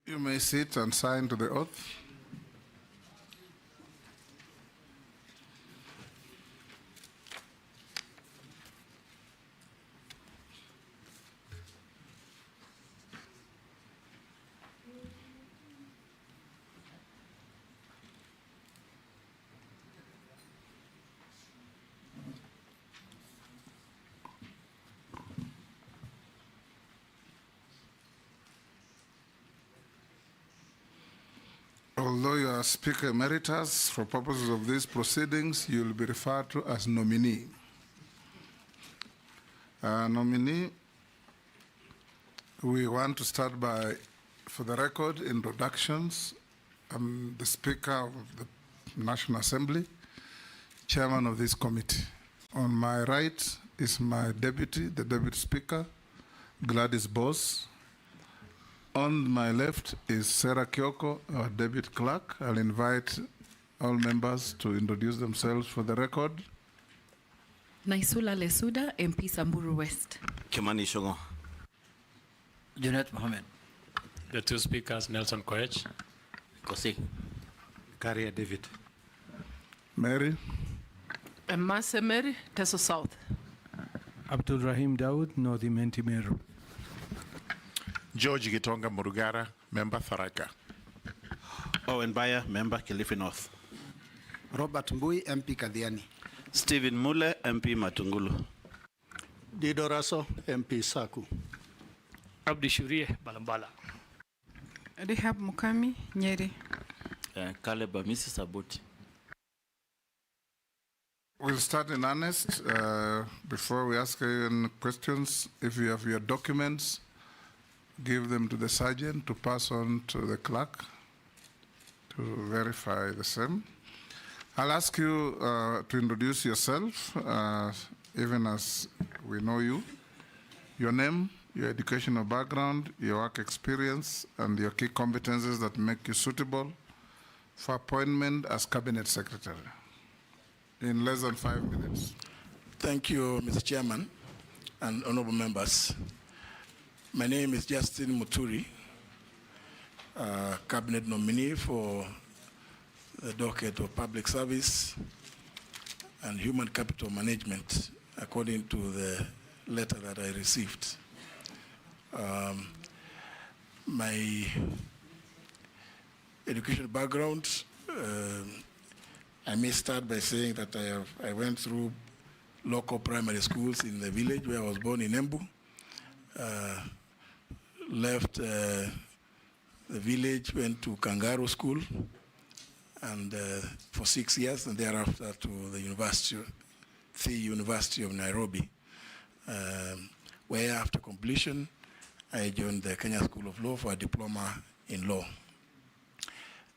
You may sit and sign to the oath. Although you are Speaker Emeritus, for purposes of these proceedings, you will be referred to as nominee. Nominee, we want to start by, for the record, introductions. I'm the Speaker of the National Assembly, Chairman of this committee. On my right is my deputy, the Deputy Speaker, Gladys Boss. On my left is Sarah Kyoko, our Deputy Clerk. I'll invite all members to introduce themselves for the record. Naisula Lesuda, MP Samburu West. Kimani Shongo. Junet Mohammed. The two speakers, Nelson Koech. Kosi. Karia David. Mary. Mase Mary, Teso South. Abdul Rahim Dawood, North Imenti Meru. George Gitonga Murugara, Member Tharaka. Owen Bayer, Member Kilifi North. Robert Mbui, MP Kadhiani. Stephen Mule, MP Matungulu. Dido Raso, MP Saku. Abdi Shurie, Balambala. Rehab Mukami, Nyeri. Caleb Mrs. Sabuti. We'll start in earnest. Before we ask you any questions, if you have your documents, give them to the sergeant to pass on to the clerk to verify the same. I'll ask you to introduce yourself, even as we know you, your name, your educational background, your work experience, and your key competencies that make you suitable for appointment as Cabinet Secretary in less than 5 minutes. Thank you, Mr. Chairman and honorable members. My name is Justin Muturi, Cabinet nominee for the docket of Public Service and Human Capital Management, according to the letter that I received. My education background, I may start by saying that I went through local primary schools in the village where I was born in Embu. Left the village, went to Kangaroo School, and for 6 years, and thereafter to the University of Nairobi, where after completion, I joined the Kenya School of Law for a diploma in law.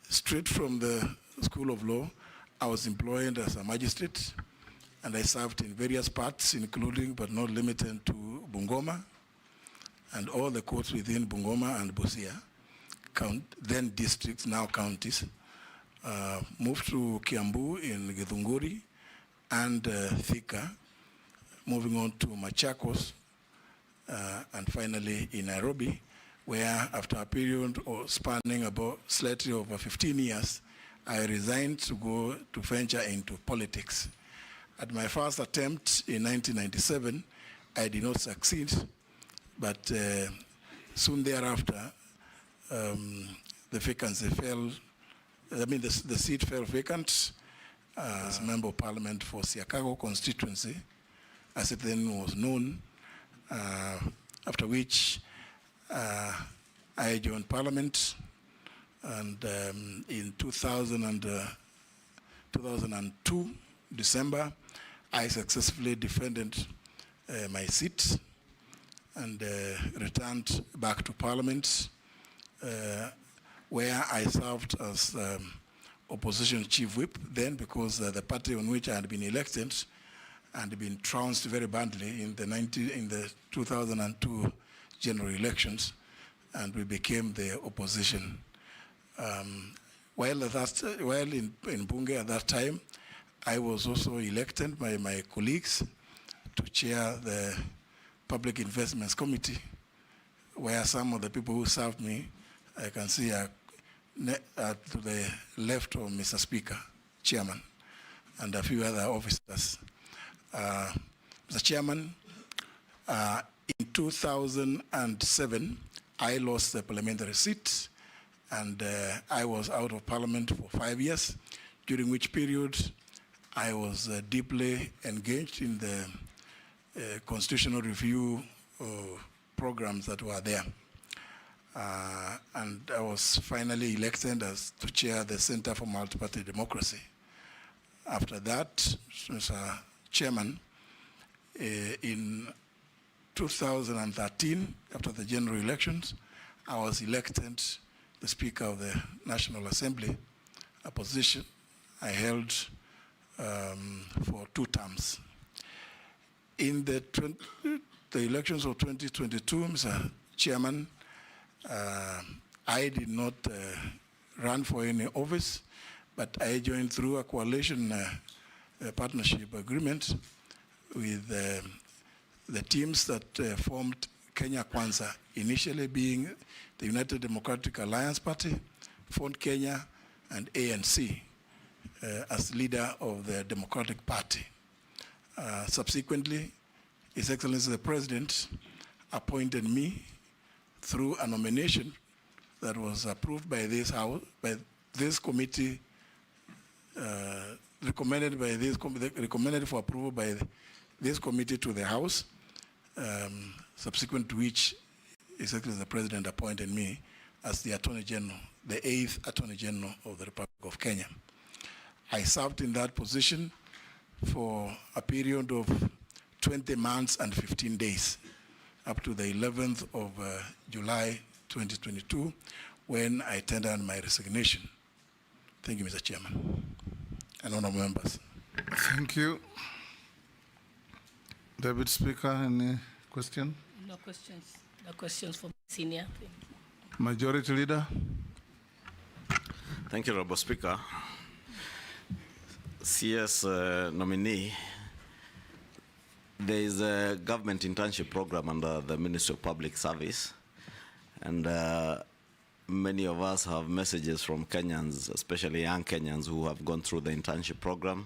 Straight from the School of Law, I was employed as a magistrate, and I served in various parts, including but not limited to Bungoma, and all the courts within Bungoma and Busia, then districts, now counties. Moved to Kiambu in Githunguri and Thika, moving on to Machakos, and finally in Nairobi, where after a period spanning about slightly over 15 years, I resigned to go to venture into politics. At my first attempt in 1997, I did not succeed, but soon thereafter, the vacancy fell, the seat fell vacant as Member of Parliament for Siakago constituency, as it then was known, after which I joined Parliament, and in 2002, December, I successfully defended my seat and returned back to Parliament, where I served as opposition chief whip then, because the party on which I had been elected and been trounced very badly in the 2002 general elections, and we became the opposition. While in Bunge at that time, I was also elected by my colleagues to chair the Public Investments Committee, where some of the people who served me I can see to the left of Mr. Speaker, Chairman, and a few other officers. Mr. Chairman, in 2007, I lost the parliamentary seat, and I was out of parliament for 5 years, during which period I was deeply engaged in the constitutional review programs that were there. And I was finally elected as to chair the Center for Multi-Party Democracy. After that, Mr. Chairman, in 2013, after the general elections, I was elected the Speaker of the National Assembly, a position I held for 2 terms. In the elections of 2022, Mr. Chairman, I did not run for any office, but I joined through a coalition partnership agreement with the teams that formed Kenya Kwanza, initially being the United Democratic Alliance Party, Ford Kenya, and ANC as leader of the Democratic Party. Subsequently, His Excellency the President appointed me through a nomination that was approved by this House, by this committee, recommended for approval by this committee to the House, subsequent to which His Excellency the President appointed me as the Attorney General, the 8th Attorney General of the Republic of Kenya. I served in that position for a period of 20 months and 15 days, up to the 11th of July 2022, when I tendered my resignation. Thank you, Mr. Chairman, and honorable members. Thank you. Deputy Speaker, any question? No questions. No questions for senior. Majority Leader. Thank you, Honorable Speaker. CS nominee, there is a government internship program under the Ministry of Public Service, and many of us have messages from Kenyans, especially young Kenyans who have gone through the internship program,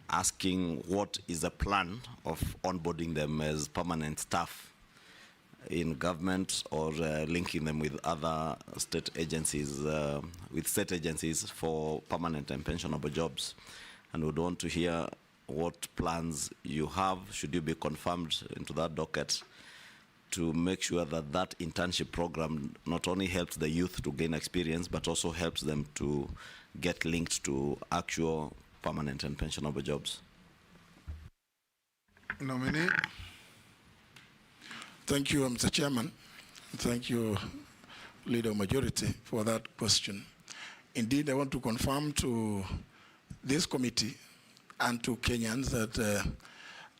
asking what is the plan of onboarding them as permanent staff in government, or linking them with other state agencies, for permanent and pensionable jobs. And we'd want to hear what plans you have, should you be confirmed into that docket, to make sure that that internship program not only helps the youth to gain experience, but also helps them to get linked to actual permanent and pensionable jobs. Nominee. Thank you, Mr. Chairman. Thank you, Leader of Majority, for that question. Indeed, I want to confirm to this committee and to Kenyans that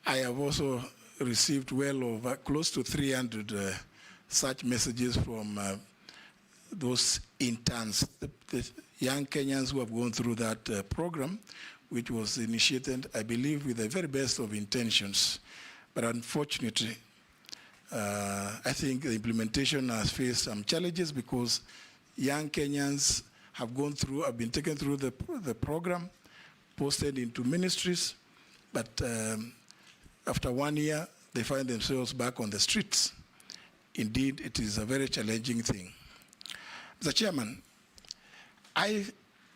I have also received well over close to 300 such messages from those interns, the young Kenyans who have gone through that program, which was initiated, I believe, with the very best of intentions. But unfortunately, I think the implementation has faced some challenges because young Kenyans have been taken through the program, posted into ministries, but after 1 year, they find themselves back on the streets. Indeed, it is a very challenging thing. Mr. Chairman,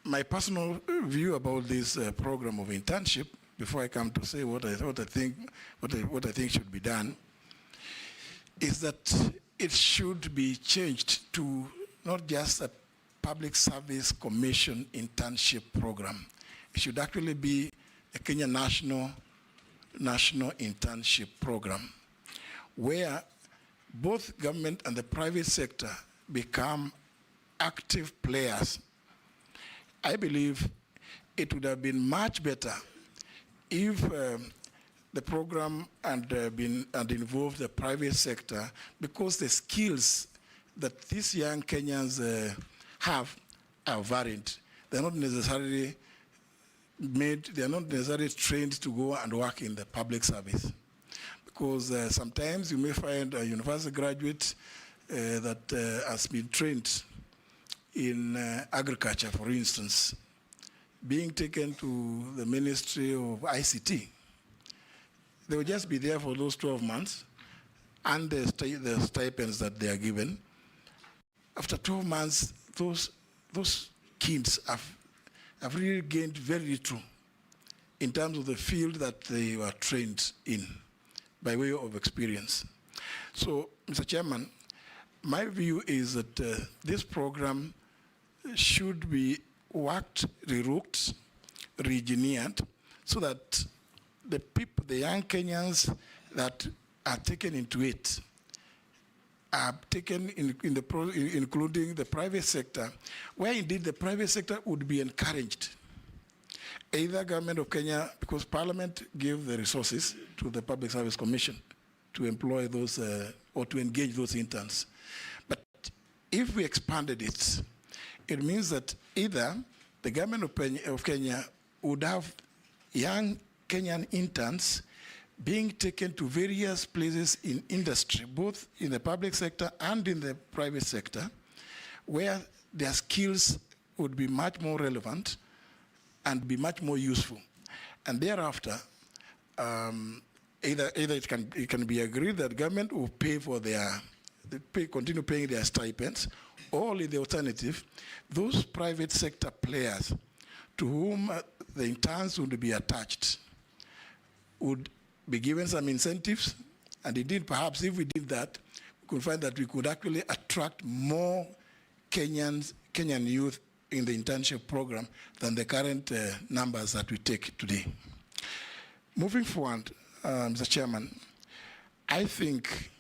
my personal view about this program of internship, before I come to say what I think should be done, is that it should be changed to not just a public service commission internship program. It should actually be a Kenya national internship program, where both government and the private sector become active players. I believe it would have been much better if the program had involved the private sector, because the skills that these young Kenyans have are varied. They're not necessarily trained to go and work in the public service. Because sometimes you may find a university graduate that has been trained in agriculture, for instance, being taken to the Ministry of ICT, they will just be there for those 12 months and the stipends that they are given. After 12 months, those kids have really gained very little in terms of the field that they were trained in by way of experience. So, Mr. Chairman, my view is that this program should be worked, reworked, re-engineered, so that the people, the young Kenyans that are taken into it, are taken including the private sector, where indeed the private sector would be encouraged. Either government of Kenya, because Parliament gave the resources to the Public Service Commission to employ those or to engage those interns. But if we expanded it, it means that either the government of Kenya would have young Kenyan interns being taken to various places in industry, both in the public sector and in the private sector, where their skills would be much more relevant and be much more useful. And thereafter, either it can be agreed that government will pay for continue paying their stipends, or in the alternative, those private sector players to whom the interns would be attached would be given some incentives, and indeed, perhaps if we did that, we could find that we could actually attract more Kenyan youth in the internship program than the current numbers that we take today. Moving forward, Mr. Chairman, I think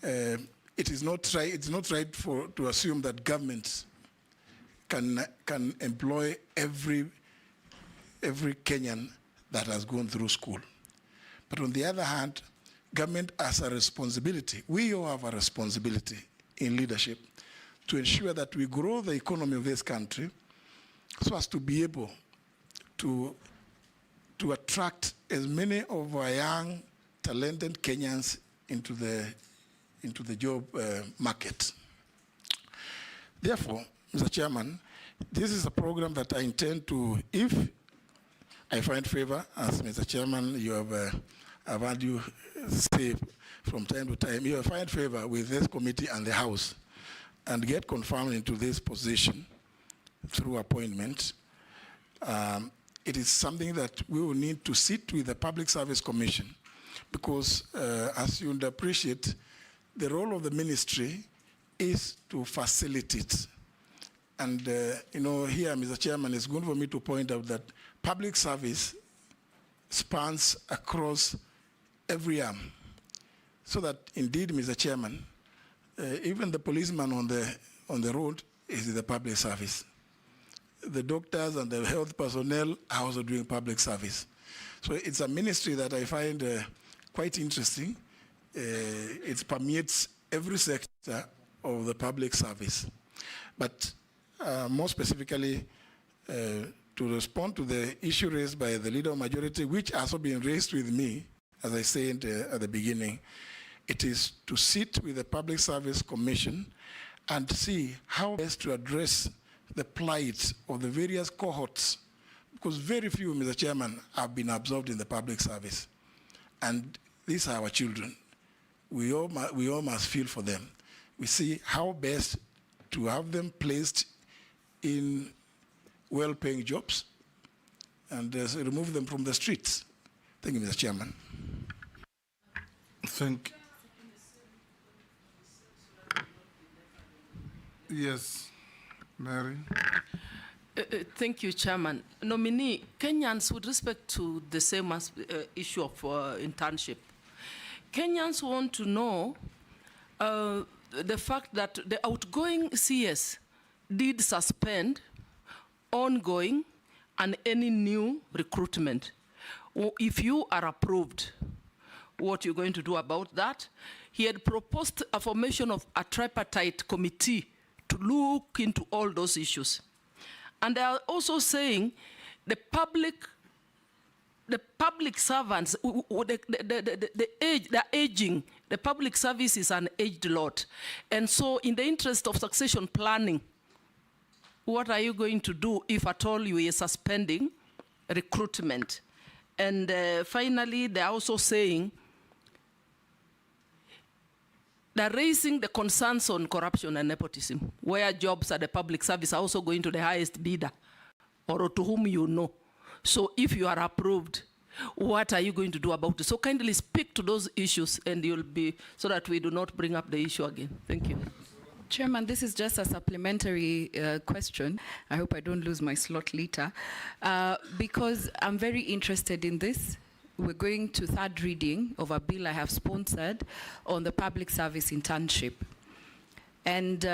it's not right to assume that governments can employ every Kenyan that has gone through school. But on the other hand, government has a responsibility. We all have a responsibility in leadership to ensure that we grow the economy of this country so as to be able to attract as many of our young, talented Kenyans into the job market. Therefore, Mr. Chairman, this is a program that I intend to, if I find favor, as Mr. Chairman, you have, I've had you say from time to time, you have find favor with this committee and the House and get confirmed into this position through appointment. It is something that we will need to sit with the Public Service Commission because, as you would appreciate, the role of the ministry is to facilitate. And, you know, here, Mr. Chairman, it's good for me to point out that public service spans across every arm. So that, indeed, Mr. Chairman, even the policeman on the road is the public service. The doctors and the health personnel are also doing public service. So it's a ministry that I find quite interesting. It permeates every sector of the public service. But more specifically, to respond to the issue raised by the Leader of Majority, which has also been raised with me, as I said at the beginning, it is to sit with the Public Service Commission and see how best to address the plight of the various cohorts, because very few, Mr. Chairman, have been absorbed in the public service. And these are our children. We all must feel for them. We see how best to have them placed in well-paying jobs and remove them from the streets. Thank you, Mr. Chairman. Yes, Mary. Thank you, Chairman. Nominee, Kenyans, with respect to the same issue of internship, Kenyans want to know the fact that the outgoing CS did suspend ongoing and any new recruitment. If you are approved, what you're going to do about that? He had proposed a formation of a tripartite committee to look into all those issues. And they are also saying the public servants, they're aging. The public service is an aged lot. And so in the interest of succession planning, what are you going to do if at all you are suspending recruitment? And finally, they're also saying they're raising the concerns on corruption and nepotism, where jobs at the public service are also going to the highest bidder or to whom you know. So if you are approved, what are you going to do about it? So kindly speak to those issues and you'll be, so that we do not bring up the issue again. Thank you. Chairman, this is just a supplementary question. I hope I don't lose my slot later, because I'm very interested in this. We're going to third reading of a bill I have sponsored on the public service internship. And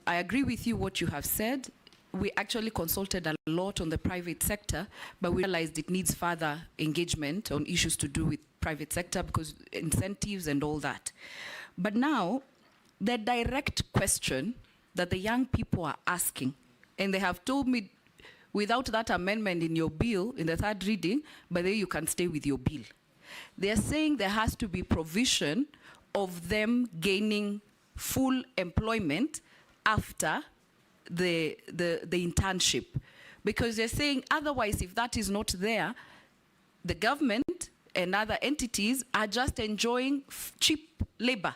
I agree with you what you have said. We actually consulted a lot on the private sector, but we realized it needs further engagement on issues to do with private sector because incentives and all that. But now, the direct question that the young people are asking, and they have told me without that amendment in your bill, in the third reading, but then you can stay with your bill. They're saying there has to be provision of them gaining full employment after the internship. Because they're saying otherwise, if that is not there, the government and other entities are just enjoying cheap labor.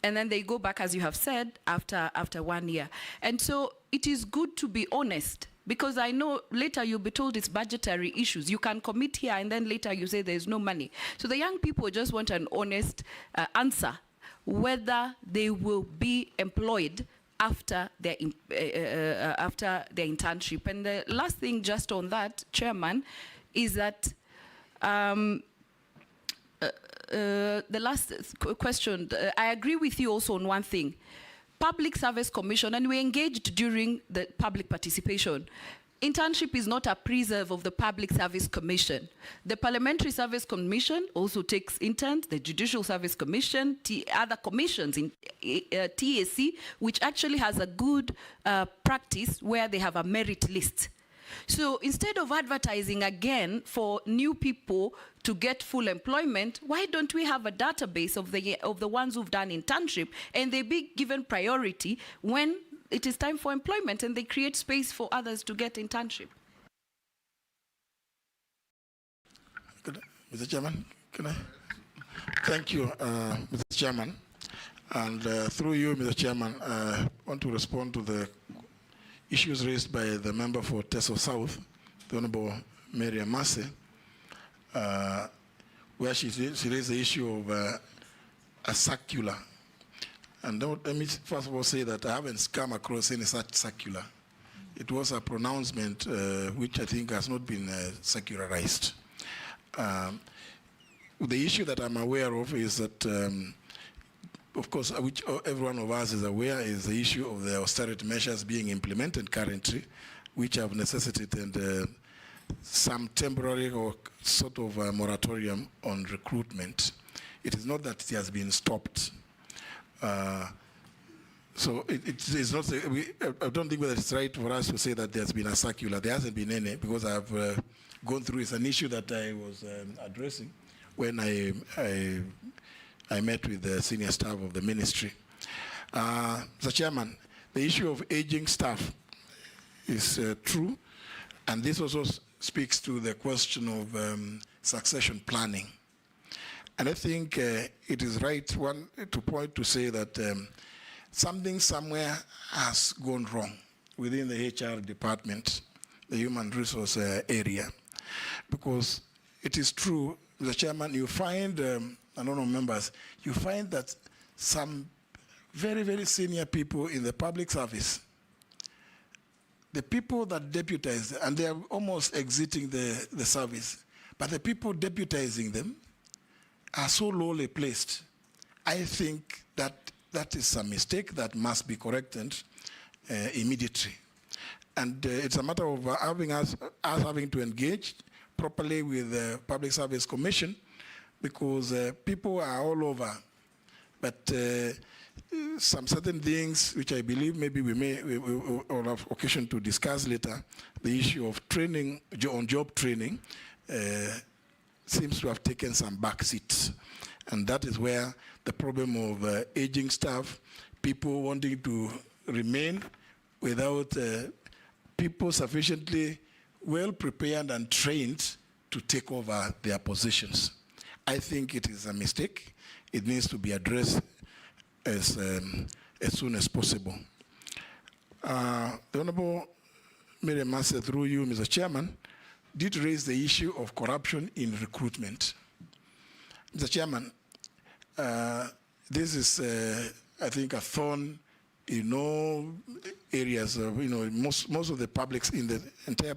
And then they go back, as you have said, after 1 year. And so it is good to be honest, because I know later you'll be told it's budgetary issues. You can commit here and then later you say there's no money. So the young people just want an honest answer, whether they will be employed after their internship. And the last thing just on that, Chairman, is that the last question, I agree with you also on one thing. Public Service Commission, and we engaged during the public participation. Internship is not a preserve of the Public Service Commission. The Parliamentary Service Commission also takes interns, the Judicial Service Commission, other commissions in TAC, which actually has a good practice where they have a merit list. So instead of advertising again for new people to get full employment, why don't we have a database of the ones who've done internship and they be given priority when it is time for employment and they create space for others to get internship? Mr. Chairman, can I? Thank you, Mr. Chairman. And through you, Mr. Chairman, I want to respond to the issues raised by the member for Teso South, the Honorable Mary Amase, where she raised the issue of a circular. And let me first of all say that I haven't come across any such circular. It was a pronouncement which I think has not been secularized. The issue that I'm aware of is that of course, which every one of us is aware, is the issue of the austerity measures being implemented currently, which have necessitated some temporary or sort of a moratorium on recruitment. It is not that it has been stopped. So it is not, I don't think whether it's right for us to say that there's been a circular. There hasn't been any, because I've gone through, it's an issue that I was addressing when I met with the senior staff of the ministry. Mr. Chairman, the issue of aging staff is true, and this also speaks to the question of succession planning. And I think it is right to point to say that something somewhere has gone wrong within the HR department, the human resource area, because it is true, Mr. Chairman, you find I don't know members, you find that some very, very senior people in the public service, the people that deputize, and they are almost exiting the service, but the people deputizing them are so lowly placed. I think that that is a mistake that must be corrected immediately. And it's a matter of us having to engage properly with the Public Service Commission, because people are all over, but some certain things which I believe maybe we will have occasion to discuss later, the issue of training, on-job training, seems to have taken some back seats. And that is where the problem of aging staff, people wanting to remain without people sufficiently well prepared and trained to take over their positions. I think it is a mistake. It needs to be addressed as soon as possible. The Honorable Miriam Massey, through you, Mr. Chairman, did raise the issue of corruption in recruitment. Mr. Chairman, this is, I think, a thorn in all areas of, most of the publics in the entire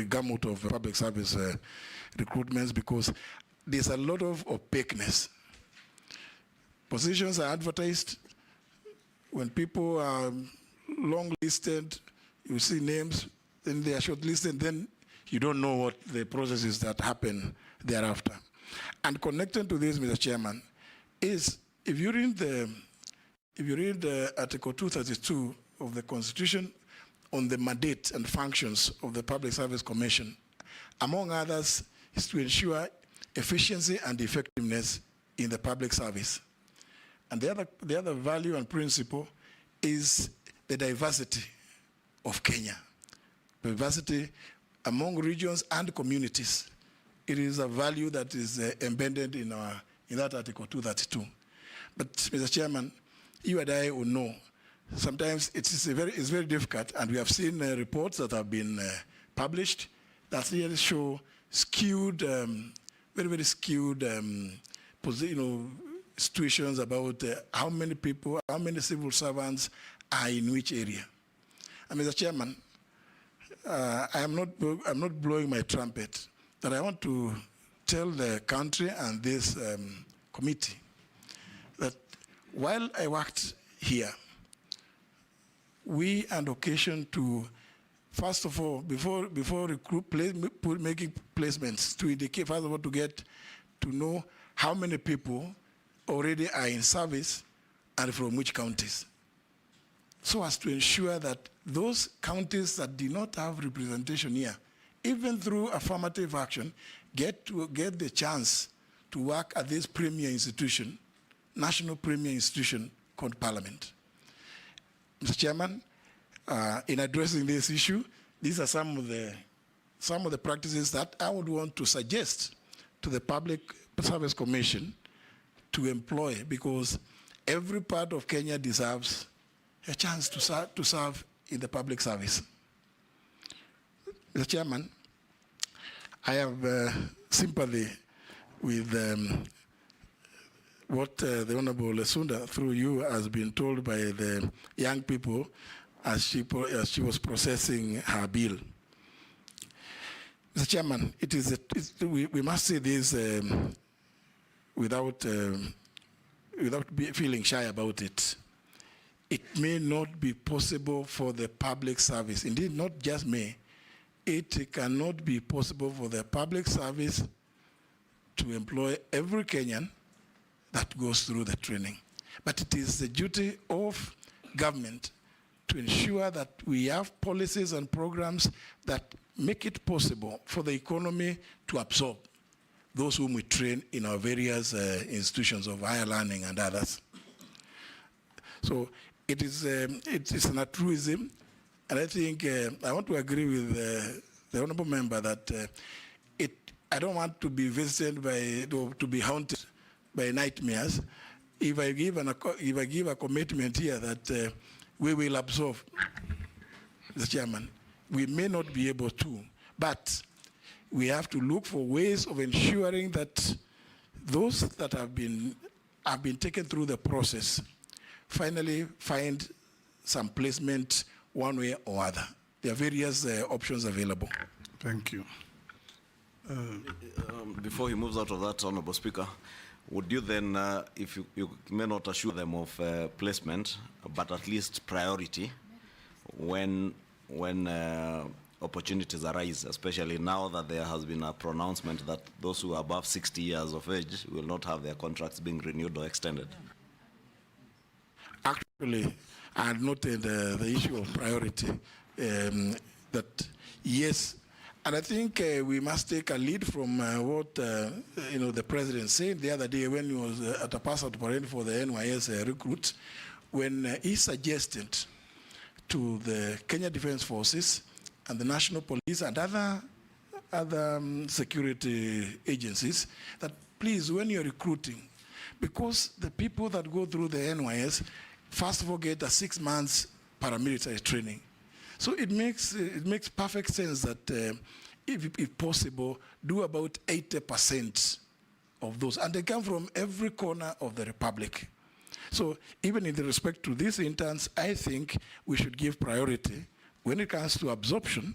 gamut of public service recruitments, because there's a lot of opaqueness. Positions are advertised. When people are long listed, you see names, then they are shortlisted, then you don't know what the processes that happen thereafter. And connected to this, Mr. Chairman, is if you read the Article 232 of the Constitution on the mandate and functions of the Public Service Commission, among others, is to ensure efficiency and effectiveness in the public service. And the other value and principle is the diversity of Kenya, diversity among regions and communities. It is a value that is embedded in that Article 232. But, Mr. Chairman, you and I will know, sometimes it's very difficult, and we have seen reports that have been published that really show skewed, very skewed situations about how many people, how many civil servants are in which area. And Mr. Chairman, I'm not blowing my trumpet, but I want to tell the country and this committee that while I worked here, we had occasion to, first of all, before making placements, to indicate, first of all, to get to know how many people already are in service and from which counties, so as to ensure that those counties that do not have representation here, even through affirmative action, get the chance to work at this premier institution, national premier institution called Parliament. Mr. Chairman, in addressing this issue, these are some of the practices that I would want to suggest to the Public Service Commission to employ, because every part of Kenya deserves a chance to serve in the public service. Mr. Chairman, I have sympathy with what the Honorable Lesunda, through you, has been told by the young people as she was processing her bill. Mr. Chairman, we must say this without feeling shy about it. It may not be possible for the public service, indeed not just may, it cannot be possible for the public service to employ every Kenyan that goes through the training. But it is the duty of government to ensure that we have policies and programs that make it possible for the economy to absorb those whom we train in our various institutions of higher learning and others. So it's an altruism, and I think I want to agree with the honourable member that I don't want to be visited to be haunted by nightmares. If I give a commitment here that we will absorb, Mr. Chairman, we may not be able to, but we have to look for ways of ensuring that those that have been taken through the process finally find some placement one way or other. There are various options available. Thank you. Before he moves out of that, Honorable Speaker, would you then, if you may not assure them of placement, but at least priority when opportunities arise, especially now that there has been a pronouncement that those who are above 60 years of age will not have their contracts being renewed or extended? Actually, I had noted the issue of priority, that yes, and I think we must take a lead from what the President said the other day when he was at a passport parade for the NYS recruits, when he suggested to the Kenya Defence Forces and the National Police and other security agencies that please, when you're recruiting, because the people that go through the NYS first of all get a 6 months paramilitary training. So it makes perfect sense that if possible, do about 80% of those. And they come from every corner of the Republic. So even in respect to these interns, I think we should give priority when it comes to absorption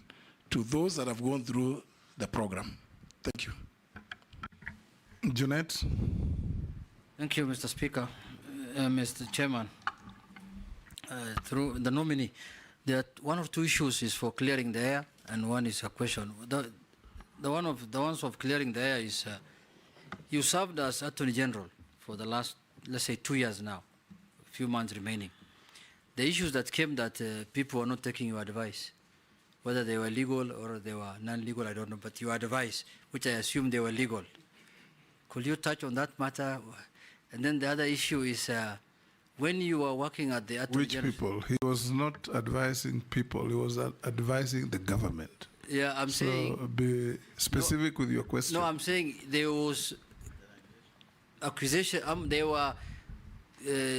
to those that have gone through the program. Thank you. Jeanette. Thank you, Mr. Speaker. Mr. Chairman, through the nominee, there are one or two issues is for clearing the air, and one is a question. The ones of clearing the air is you served as Attorney General for the last, let's say, 2 years now, a few months remaining. The issues that came that people were not taking your advice, whether they were legal or they were non-legal, I don't know, but your advice, which I assume they were legal. Could you touch on that matter? And then the other issue is when you were working at the Attorney General. Which people? He was not advising people, he was advising the government. Yeah, I'm saying. So be specific with your question. No, I'm saying there was accusation, there were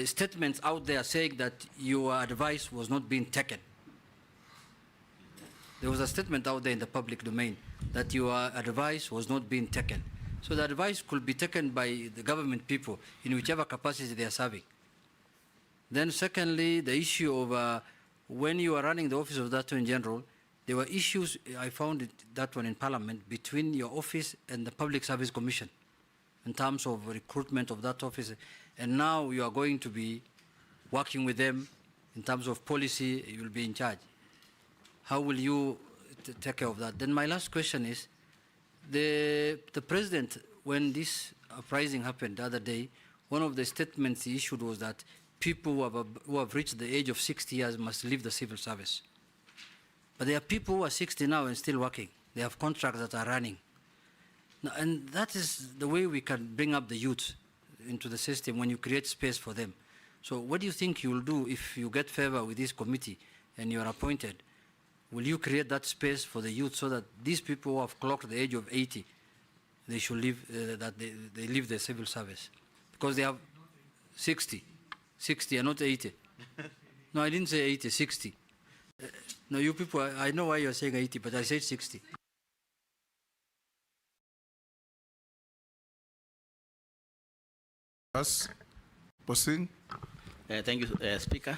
statements out there saying that your advice was not being taken. There was a statement out there in the public domain that your advice was not being taken. So the advice could be taken by the government people in whichever capacity they are serving. Then secondly, the issue of when you are running the office of the Attorney General, there were issues, I found that one in Parliament, between your office and the Public Service Commission in terms of recruitment of that office. And now you are going to be working with them in terms of policy, you will be in charge. How will you take care of that? Then my last question is, the president, when this uprising happened the other day, one of the statements he issued was that people who have reached the age of 60 years must leave the civil service. But there are people who are 60 now and still working. They have contracts that are running. Now, and that is the way we can bring up the youth into the system when you create space for them. So what do you think you will do if you get favor with this committee and you are appointed? Will you create that space for the youth so that these people who have clocked the age of 80, they should leave, that they leave the civil service? Because they have 60 and not 80. No, I didn't say 80, 60. No, you people, I know why you're saying 80, but I said 60. Us, Posing. Thank you, Speaker,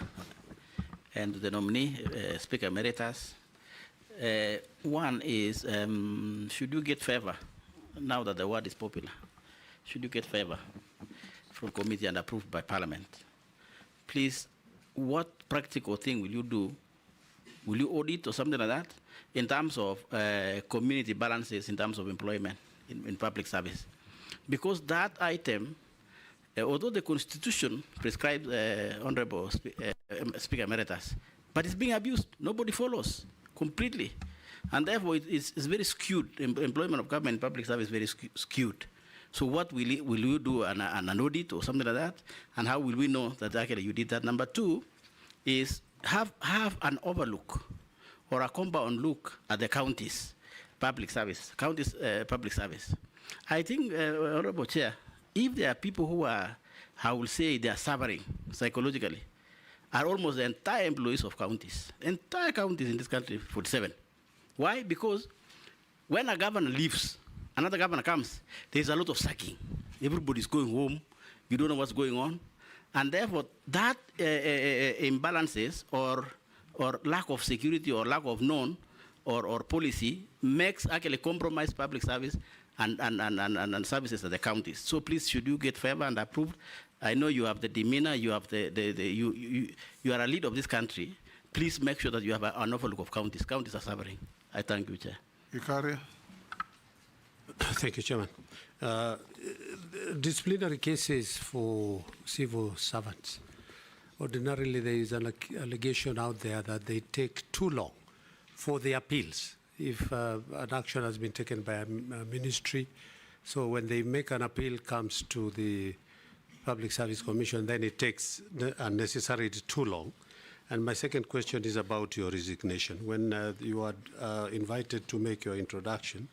and the nominee, Speaker Emeritus. One is, should you get favor, now that the word is popular, should you get favor from committee and approved by Parliament? Please, what practical thing will you do? Will you audit or something like that in terms of community balances, in terms of employment in public service? Because that item, although the Constitution prescribes Honorable Speaker Emeritus, but it's being abused. Nobody follows completely. And therefore, it's very skewed. Employment of government in public service is very skewed. So what will you do, an audit or something like that? And how will we know that actually you did that? Number two is have an overlook or a compound look at the counties' public service, public service. I think, Honorable Chair, if there are people who are, I will say, they are suffering psychologically, are almost the entire employees of counties. Entire counties in this country, 47. Why? Because when a governor leaves, another governor comes, there's a lot of sacking. Everybody's going home. You don't know what's going on. And therefore, that imbalances or lack of security or lack of known or policy makes actually compromise public service and services at the counties. So please, should you get favor and approved? I know you have the demeanor, you have you are a leader of this country. Please make sure that you have an overlook of counties. Counties are suffering. I thank you, Chair. Ikaria. Thank you, Chairman. Disciplinary cases for civil servants. Ordinarily, there is an allegation out there that they take too long for the appeals. If an action has been taken by a ministry, so when they make an appeal comes to the Public Service Commission, then it takes unnecessarily too long. And my second question is about your resignation. When you are invited to make your introduction,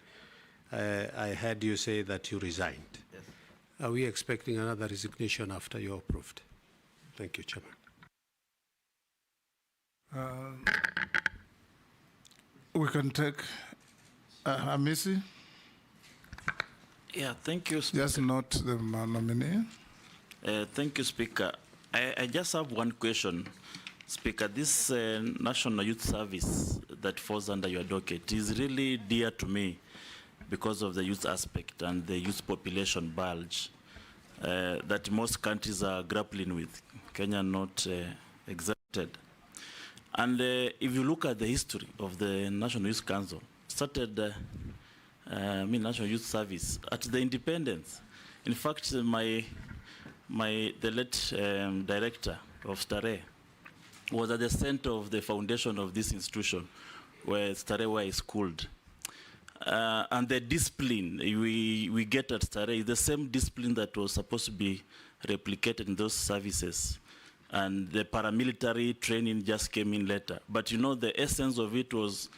I heard you say that you resigned. Yes. Are we expecting another resignation after you're approved? Thank you, Chairman. We can take Amisi. Yeah, thank you, Speaker. Just not the nominee. Thank you, Speaker. I just have one question, Speaker. This National Youth Service that falls under your docket is really dear to me because of the youth aspect and the youth population bulge that most countries are grappling with. Kenya not exempted. And if you look at the history of the National Youth Council, started National Youth Service at the independence. In fact, the late director of Stare was at the center of the foundation of this institution, where Stare is schooled. And the discipline we get at Stare is the same discipline that was supposed to be replicated in those services. And the paramilitary training just came in later. But you know, the essence of it was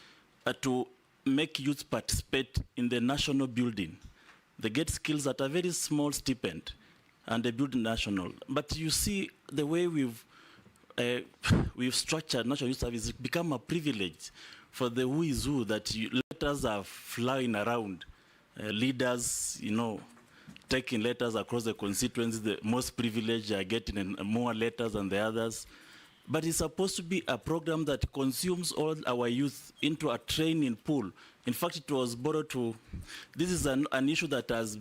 to make youth participate in the national building. They get skills at a very small stipend, and they build national. But you see, the way we've structured National Youth Service, it's become a privilege for the who is who, that letters are flying around. Leaders, you know, taking letters across the constituency, the most privileged are getting more letters than the others. But it's supposed to be a program that consumes all our youth into a training pool. In fact, it was borrowed to, this is an issue that has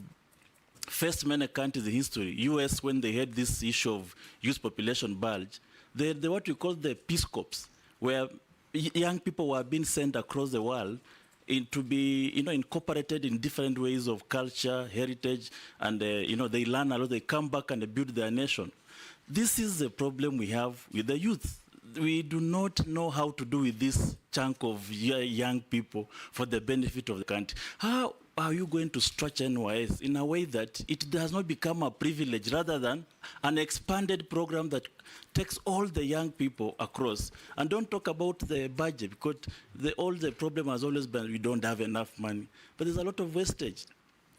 faced many countries in history. US, when they had this issue of youth population bulge, they what we call the Peace Corps, where young people were being sent across the world to be, incorporated in different ways of culture, heritage, and they learn a lot. They come back and they build their nation. This is the problem we have with the youth. We do not know how to do with this chunk of young people for the benefit of the country. How are you going to structure NYS in a way that it does not become a privilege rather than an expanded program that takes all the young people across? And don't talk about the budget, because all the problem has always been we don't have enough money. But there's a lot of wastage.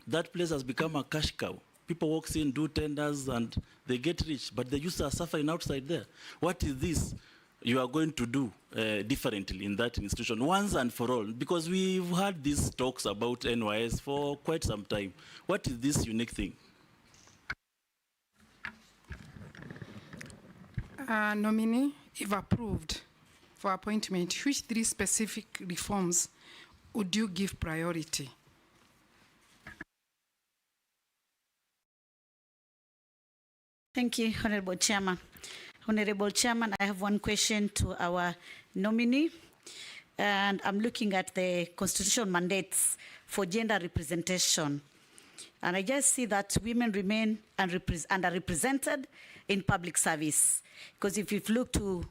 That place has become a cash cow. People walk in, do tenders, and they get rich, but the youth are suffering outside there. What is this you are going to do differently in that institution, once and for all? Because we've had these talks about NYS for quite some time. What is this unique thing? Nominee, if approved for appointment, which 3 specific reforms would you give priority? Thank you, Honorable Chairman. Honorable Chairman, I have one question to our nominee, and I'm looking at the constitutional mandates for gender representation. And I just see that women remain underrepresented in public service. Because if you look to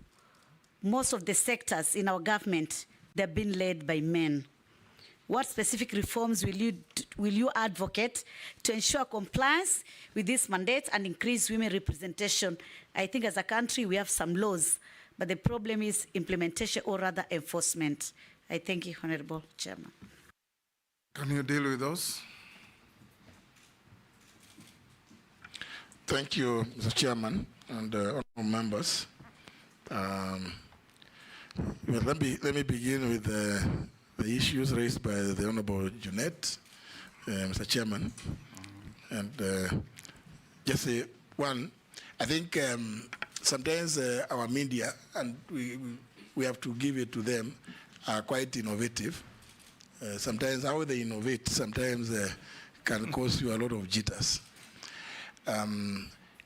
most of the sectors in our government, they've been led by men. What specific reforms will you advocate to ensure compliance with these mandates and increase women representation? I think as a country we have some laws, but the problem is implementation, or rather enforcement. I thank you, Honorable Chairman. Can you deal with those? Thank you, Mr. Chairman and honorable members. Well, let me begin with the issues raised by the Honorable Junet, Mr. Chairman. And just say one, I think sometimes our media, and we have to give it to them, are quite innovative. Sometimes how they innovate sometimes can cause you a lot of jitters.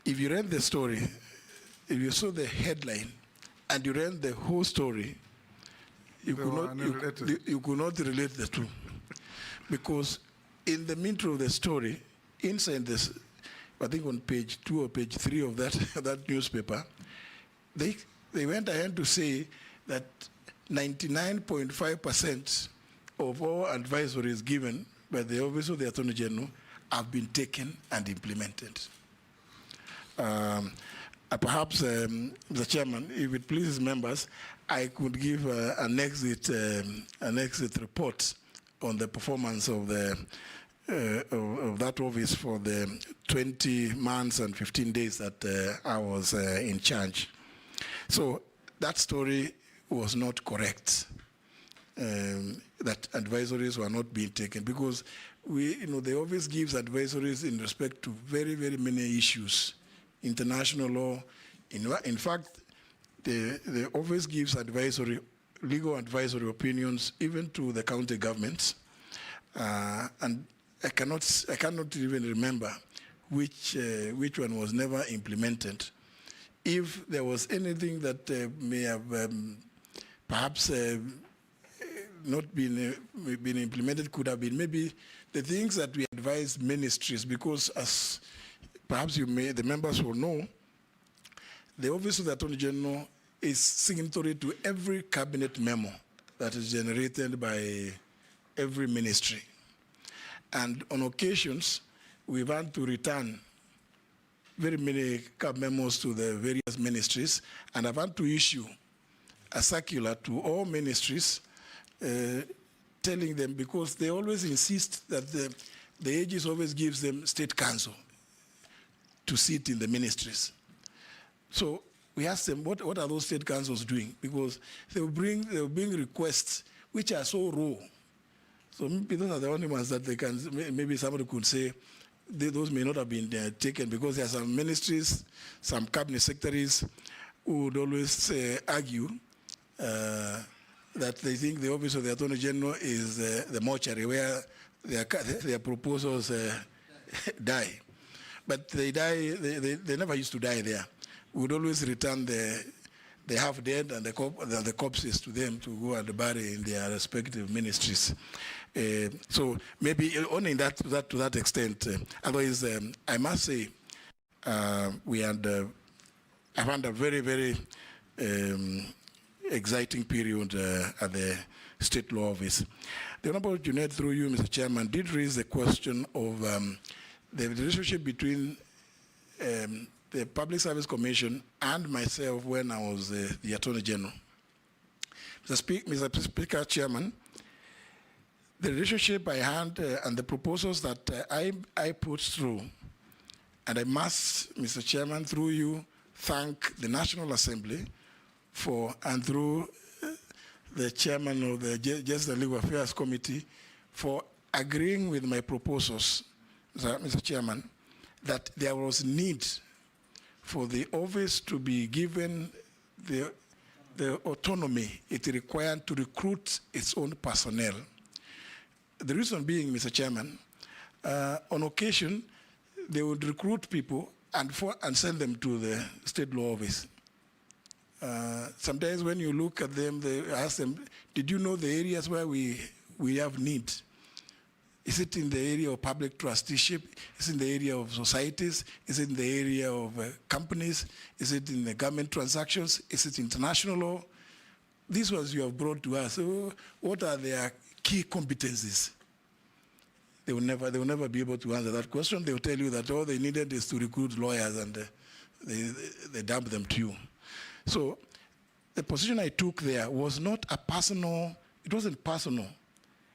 If you read the story, if you saw the headline and you read the whole story, you could not relate the two. Because in the middle of the story, inside this, I think on page 2 or page 3 of that newspaper, they went ahead to say that 99.5% of all advisories given by the Office of the Attorney General have been taken and implemented. Perhaps, Mr. Chairman, if it pleases members, I could give an exit report on the performance of the of that office for the 20 months and 15 days that I was in charge. So that story was not correct. That advisories were not being taken, because the office gives advisories in respect to very, very many issues, international law. In fact, the office gives legal advisory opinions even to the county governments, and I cannot even remember which one was never implemented. If there was anything that may have perhaps not been implemented, could have been maybe the things that we advise ministries, because as perhaps the members will know, the Office of the Attorney General is signatory to every cabinet memo that is generated by every ministry. And on occasions, we've had to return very many memos to the various ministries, and I've had to issue a circular to all ministries telling them, because they always insist that the AGs always gives them state council to sit in the ministries. So we asked them, what are those state councils doing? Because they will bring requests which are so raw. So maybe those are the only ones that they can, maybe somebody could say, those may not have been taken, because there are some ministries, some cabinet secretaries who would always argue that they think the Office of the Attorney General is the mortuary where their proposals die. But they die, they never used to die there. We would always return the half dead and the corpses to them to go and bury in their respective ministries. So maybe only to that extent. Otherwise, I must say, we had I've had a very, very exciting period at the State Law Office. The Honorable Junaid, through you, Mr. Chairman, did raise the question of the relationship between the Public Service Commission and myself when I was the Attorney General. Mr. Speaker, Chairman, the relationship I had and the proposals that I put through, and I must, Mr. Chairman, through you, thank the National Assembly for, and through the chairman of the Justice and Legal Affairs Committee for agreeing with my proposals, Mr. Chairman, that there was need for the office to be given the autonomy it required to recruit its own personnel. The reason being, Mr. Chairman, on occasion, they would recruit people and send them to the State Law Office. Sometimes when you look at them, they ask them, did you know the areas where we have need? Is it in the area of public trusteeship? Is it in the area of societies? Is it in the area of companies? Is it in the government transactions? Is it international law? These ones you have brought to us. So what are their key competencies? They will never be able to answer that question. They will tell you that all they needed is to recruit lawyers, and they dump them to you. So the position I took there was not a personal, it wasn't personal.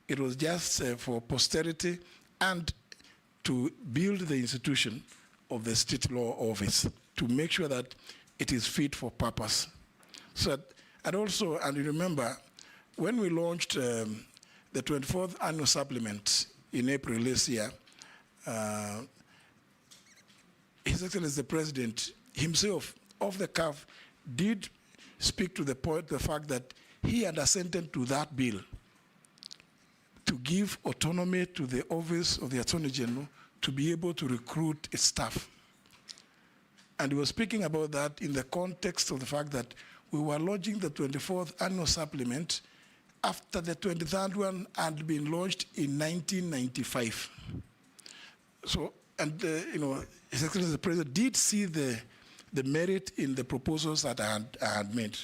It was just for posterity and to build the institution of the State Law Office, to make sure that it is fit for purpose. So, and also, and you remember, when we launched the 24th annual supplement in April this year, His Excellency the President himself, off the cuff, did speak to the fact that he had assented to that bill to give autonomy to the Office of the Attorney General to be able to recruit its staff. And he was speaking about that in the context of the fact that we were launching the 24th annual supplement after the 23rd one had been launched in 1995. So, and His Excellency the President did see the merit in the proposals that I had made.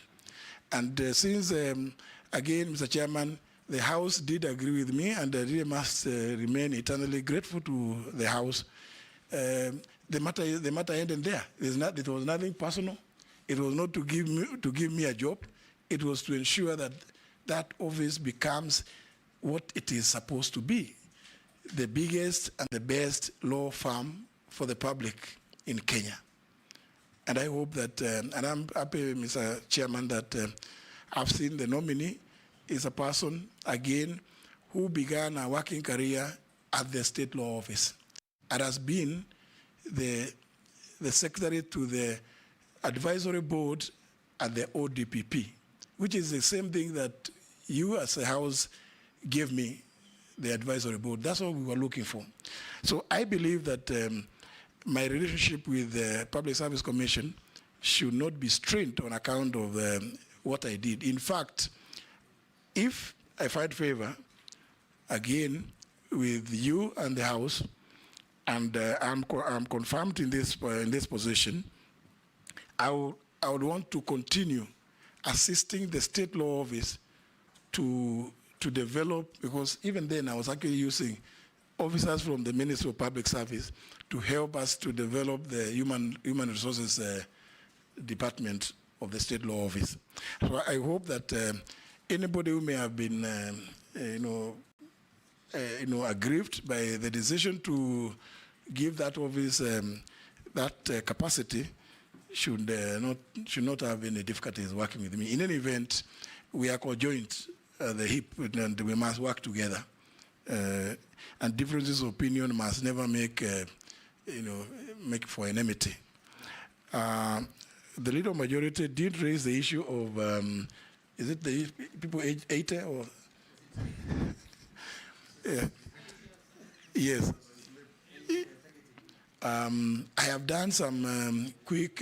And since, again, Mr. Chairman, the House did agree with me, and I really must remain eternally grateful to the House. the matter ended there. It was nothing personal. It was not to give me a job. It was to ensure that that office becomes what it is supposed to be, the biggest and the best law firm for the public in Kenya. And I hope that, and I'm happy, Mr. Chairman, that I've seen the nominee is a person, again, who began a working career at the state law office and has been the secretary to the advisory board at the ODPP, which is the same thing that you as a house gave me, the advisory board. That's what we were looking for. So I believe that my relationship with the Public Service Commission should not be strained on account of what I did. In fact, if I find favor, again, with you and the House, and I'm confirmed in this position, I would want to continue assisting the state law office to develop, because even then I was actually using officers from the Ministry of Public Service to help us to develop the human resources department of the state law office. So I hope that anybody who may have been, aggrieved by the decision to give that office that capacity should not have any difficulties working with me. In any event, we are conjoined at the hip, and we must work together. And differences of opinion must never make for enmity. The leader majority did raise the issue of, is it the people age 80 or? Yeah. Yes. I have done some quick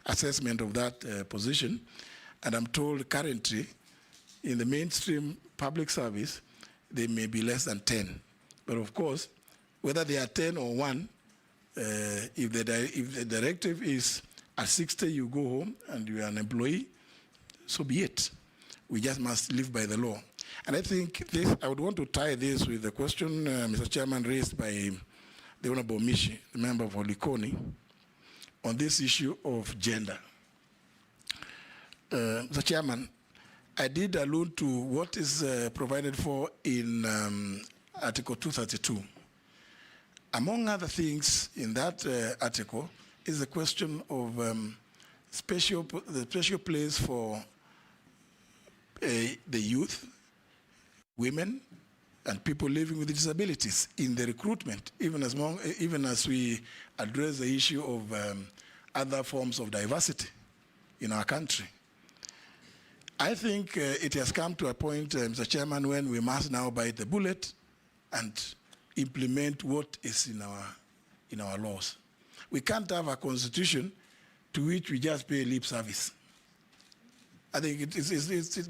assessment of that position, and I'm told currently in the mainstream public service, they may be less than 10. But of course, whether they are 10 or 1, if the directive is at 60, you go home and you are an employee, so be it. We just must live by the law. And I think this, I would want to tie this with the question, Mr. Chairman, raised by the Honorable Mishi, the member for Likoni, on this issue of gender. Mr. Chairman, I did allude to what is provided for in Article 232. Among other things in that article is the question of the special place for the youth, women, and people living with disabilities in the recruitment, even as we address the issue of other forms of diversity in our country. I think it has come to a point, Mr. Chairman, when we must now bite the bullet and implement what is in our laws. We can't have a constitution to which we just pay lip service. I think it's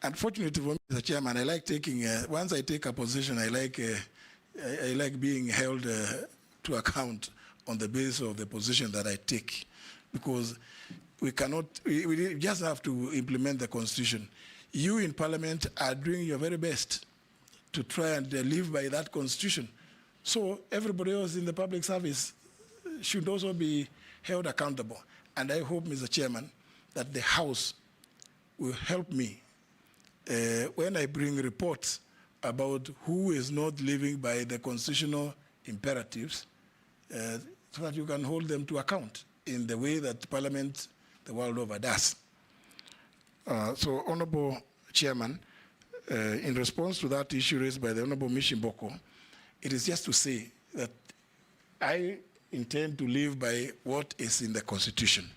unfortunately for me, Mr. Chairman, I like taking, once I take a position, I like being held to account on the basis of the position that I take, because we just have to implement the Constitution. You in Parliament are doing your very best to try and live by that Constitution. So everybody else in the public service should also be held accountable. And I hope, Mr. Chairman, that the House will help me when I bring reports about who is not living by the constitutional imperatives, so that you can hold them to account in the way that Parliament the world over does. So, Honorable Chairman, in response to that issue raised by the Honorable Mishimboko, it is just to say that I intend to live by what is in the Constitution.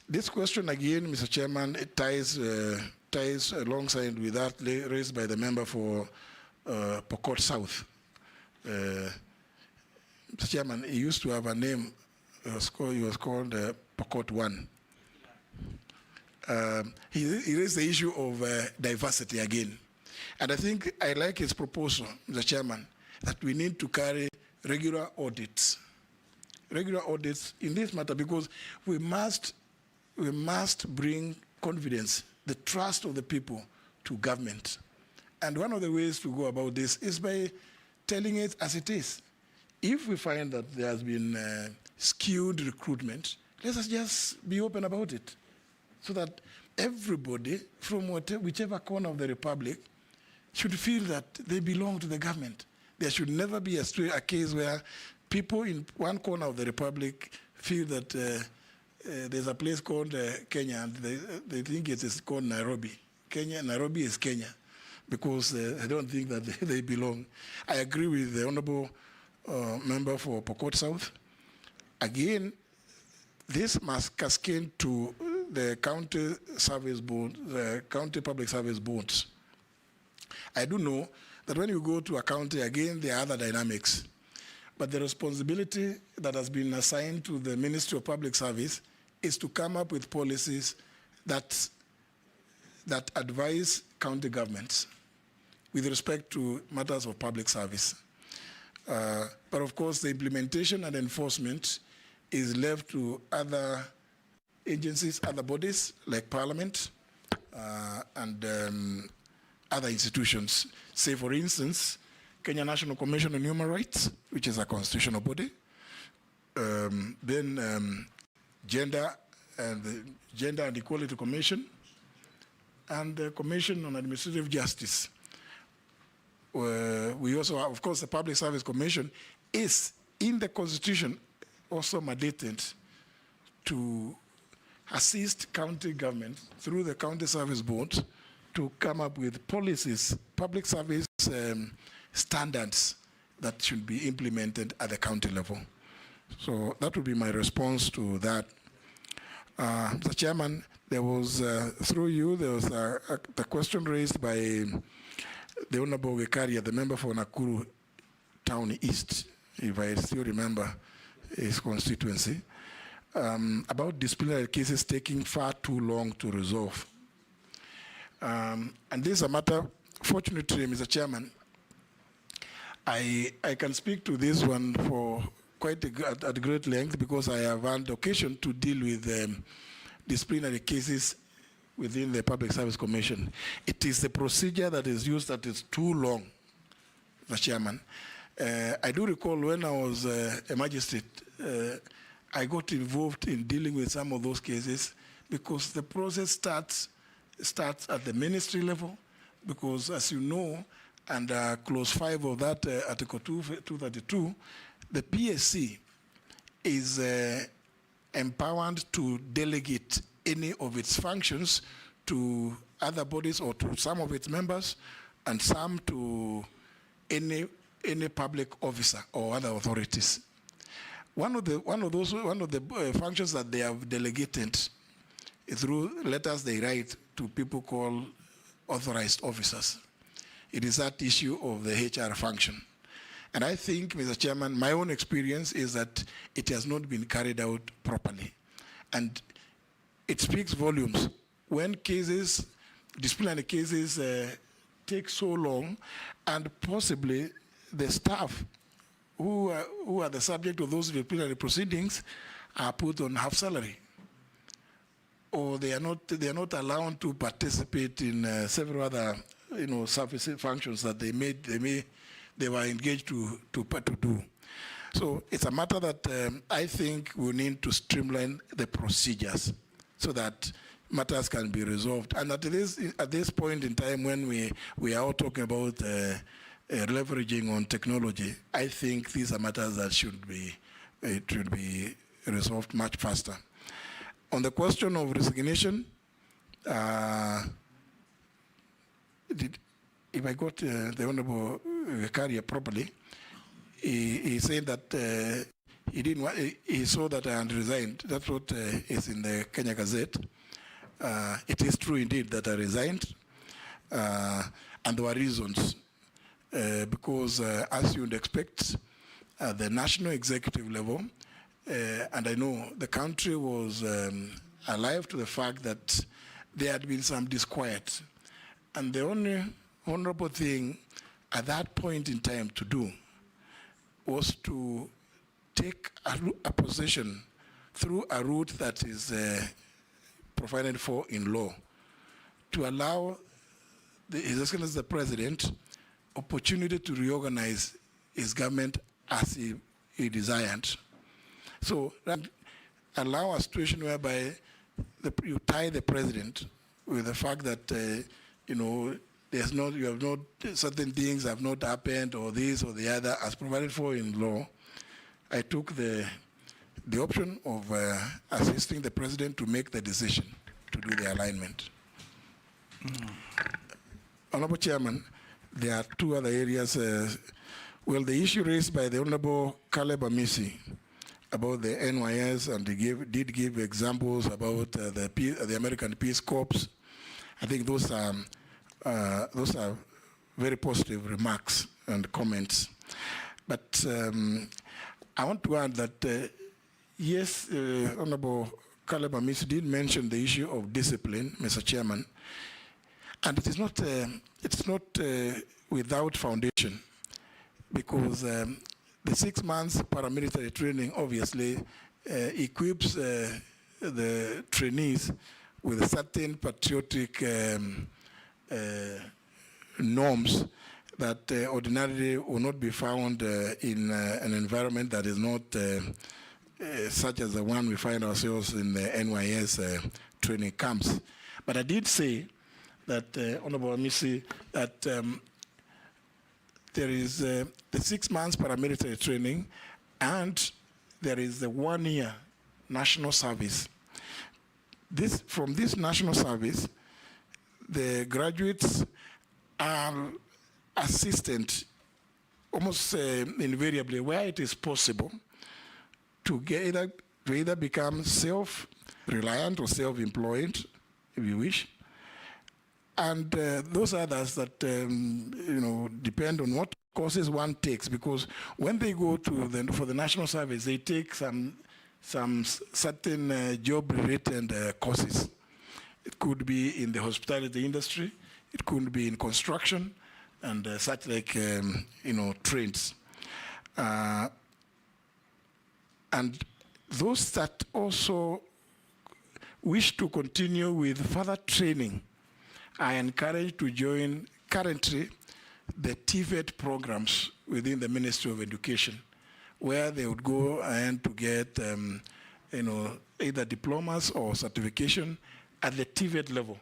This question again, Mr. Chairman, it ties alongside with that raised by the member for Pokot South. Mr. Chairman, he used to have a name. He was called Pokot 1. He raised the issue of diversity again. And I think I like his proposal, Mr. Chairman, that we need to carry regular audits in this matter, because we must bring confidence, the trust of the people to government. And one of the ways to go about this is by telling it as it is. If we find that there has been skewed recruitment, let us just be open about it, so that everybody from whichever corner of the Republic should feel that they belong to the government. There should never be a case where people in one corner of the Republic feel that there's a place called Kenya, and they think it is called Nairobi. Nairobi is Kenya, because I don't think that they belong. I agree with the Honorable Member for Pokot South. Again, this must cascade to the county service board, the county public service boards. I do know that when you go to a county, again, there are other dynamics. But the responsibility that has been assigned to the Ministry of Public Service is to come up with policies that advise county governments with respect to matters of public service. But of course, the implementation and enforcement is left to other agencies, other bodies like Parliament and other institutions. Say, for instance, Kenya National Commission on Human Rights, which is a constitutional body. Then Gender and Equality Commission, and the Commission on Administrative Justice. We also have, of course, the Public Service Commission is in the Constitution also mandated to assist county government through the County Service Board to come up with policies, public service standards that should be implemented at the county level. So that would be my response to that. Mr. Chairman, there was, through you, there was the question raised by the Honorable Wekaria, the member for Nakuru Town East, if I still remember his constituency, about disciplinary cases taking far too long to resolve. And this is a matter, fortunately, Mr. Chairman, I can speak to this one for quite at great length, because I have had occasion to deal with disciplinary cases within the Public Service Commission. It is the procedure that is used that is too long, Mr. Chairman. I do recall when I was a magistrate, I got involved in dealing with some of those cases because the process starts at the ministry level, because as you know, under clause 5 of that Article 232, the PSC is empowered to delegate any of its functions to other bodies or to some of its members, and some to any public officer or other authorities. One of the functions that they have delegated is through letters they write to people called authorized officers. It is that issue of the HR function. And I think, Mr. Chairman, my own experience is that it has not been carried out properly. And it speaks volumes when cases, disciplinary cases, take so long, and possibly the staff who are the subject of those disciplinary proceedings are put on half salary, or they are not allowed to participate in several other service functions that they were engaged to do. So it's a matter that I think we need to streamline the procedures so that matters can be resolved. And at this point in time, when we are all talking about leveraging on technology, I think these are matters that should be resolved much faster. On the question of resignation, if I got the Honorable Wekaria properly, he said that he saw that I had resigned. That's what is in the Kenya Gazette. It is true indeed that I resigned, and there were reasons. Because as you would expect, at the national executive level, and I know the country was alive to the fact that there had been some disquiet. And the only honorable thing at that point in time to do was to take a position through a route that is provided for in law, to allow His Excellency the President opportunity to reorganize his government as he desired. So that allow a situation whereby you tie the president with the fact that you have not certain things have not happened, or this or the other as provided for in law. I took the option of assisting the president to make the decision to do the alignment. Honorable Chairman, there are two other areas. Well, the issue raised by the Honorable Caleb Amisi about the NYS, and he did give examples about the American Peace Corps. I think those are very positive remarks and comments. But I want to add that, yes, Honorable Caleb Amisi did mention the issue of discipline, Mr. Chairman, and it's not without foundation, because the 6 months paramilitary training obviously equips the trainees with certain patriotic norms that ordinarily will not be found in an environment that is not such as the one we find ourselves in the NYS training camps. But I did say that, Honorable Amisi, that there is the 6 months paramilitary training, and there is the 1 year national service. From this national service, the graduates are assistant almost invariably, where it is possible, to either become self-reliant or self-employed, if you wish. And those others that depend on what courses one takes, because when they go to for the national service, they take some certain job-related courses. It could be in the hospitality industry, it could be in construction, and such like trades. And those that also wish to continue with further training are encouraged to join currently the TVET programs within the Ministry of Education, where they would go and to get either diplomas or certification at the TVET level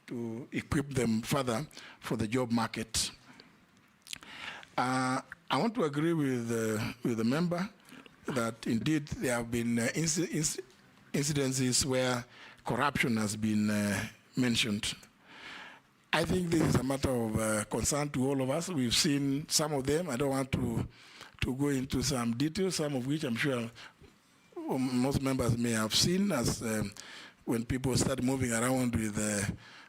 to equip them further for the job market. I want to agree with the member that indeed there have been incidences where corruption has been mentioned. I think this is a matter of concern to all of us. We've seen some of them. I don't want to go into some details, some of which I'm sure most members may have seen, as when people start moving around with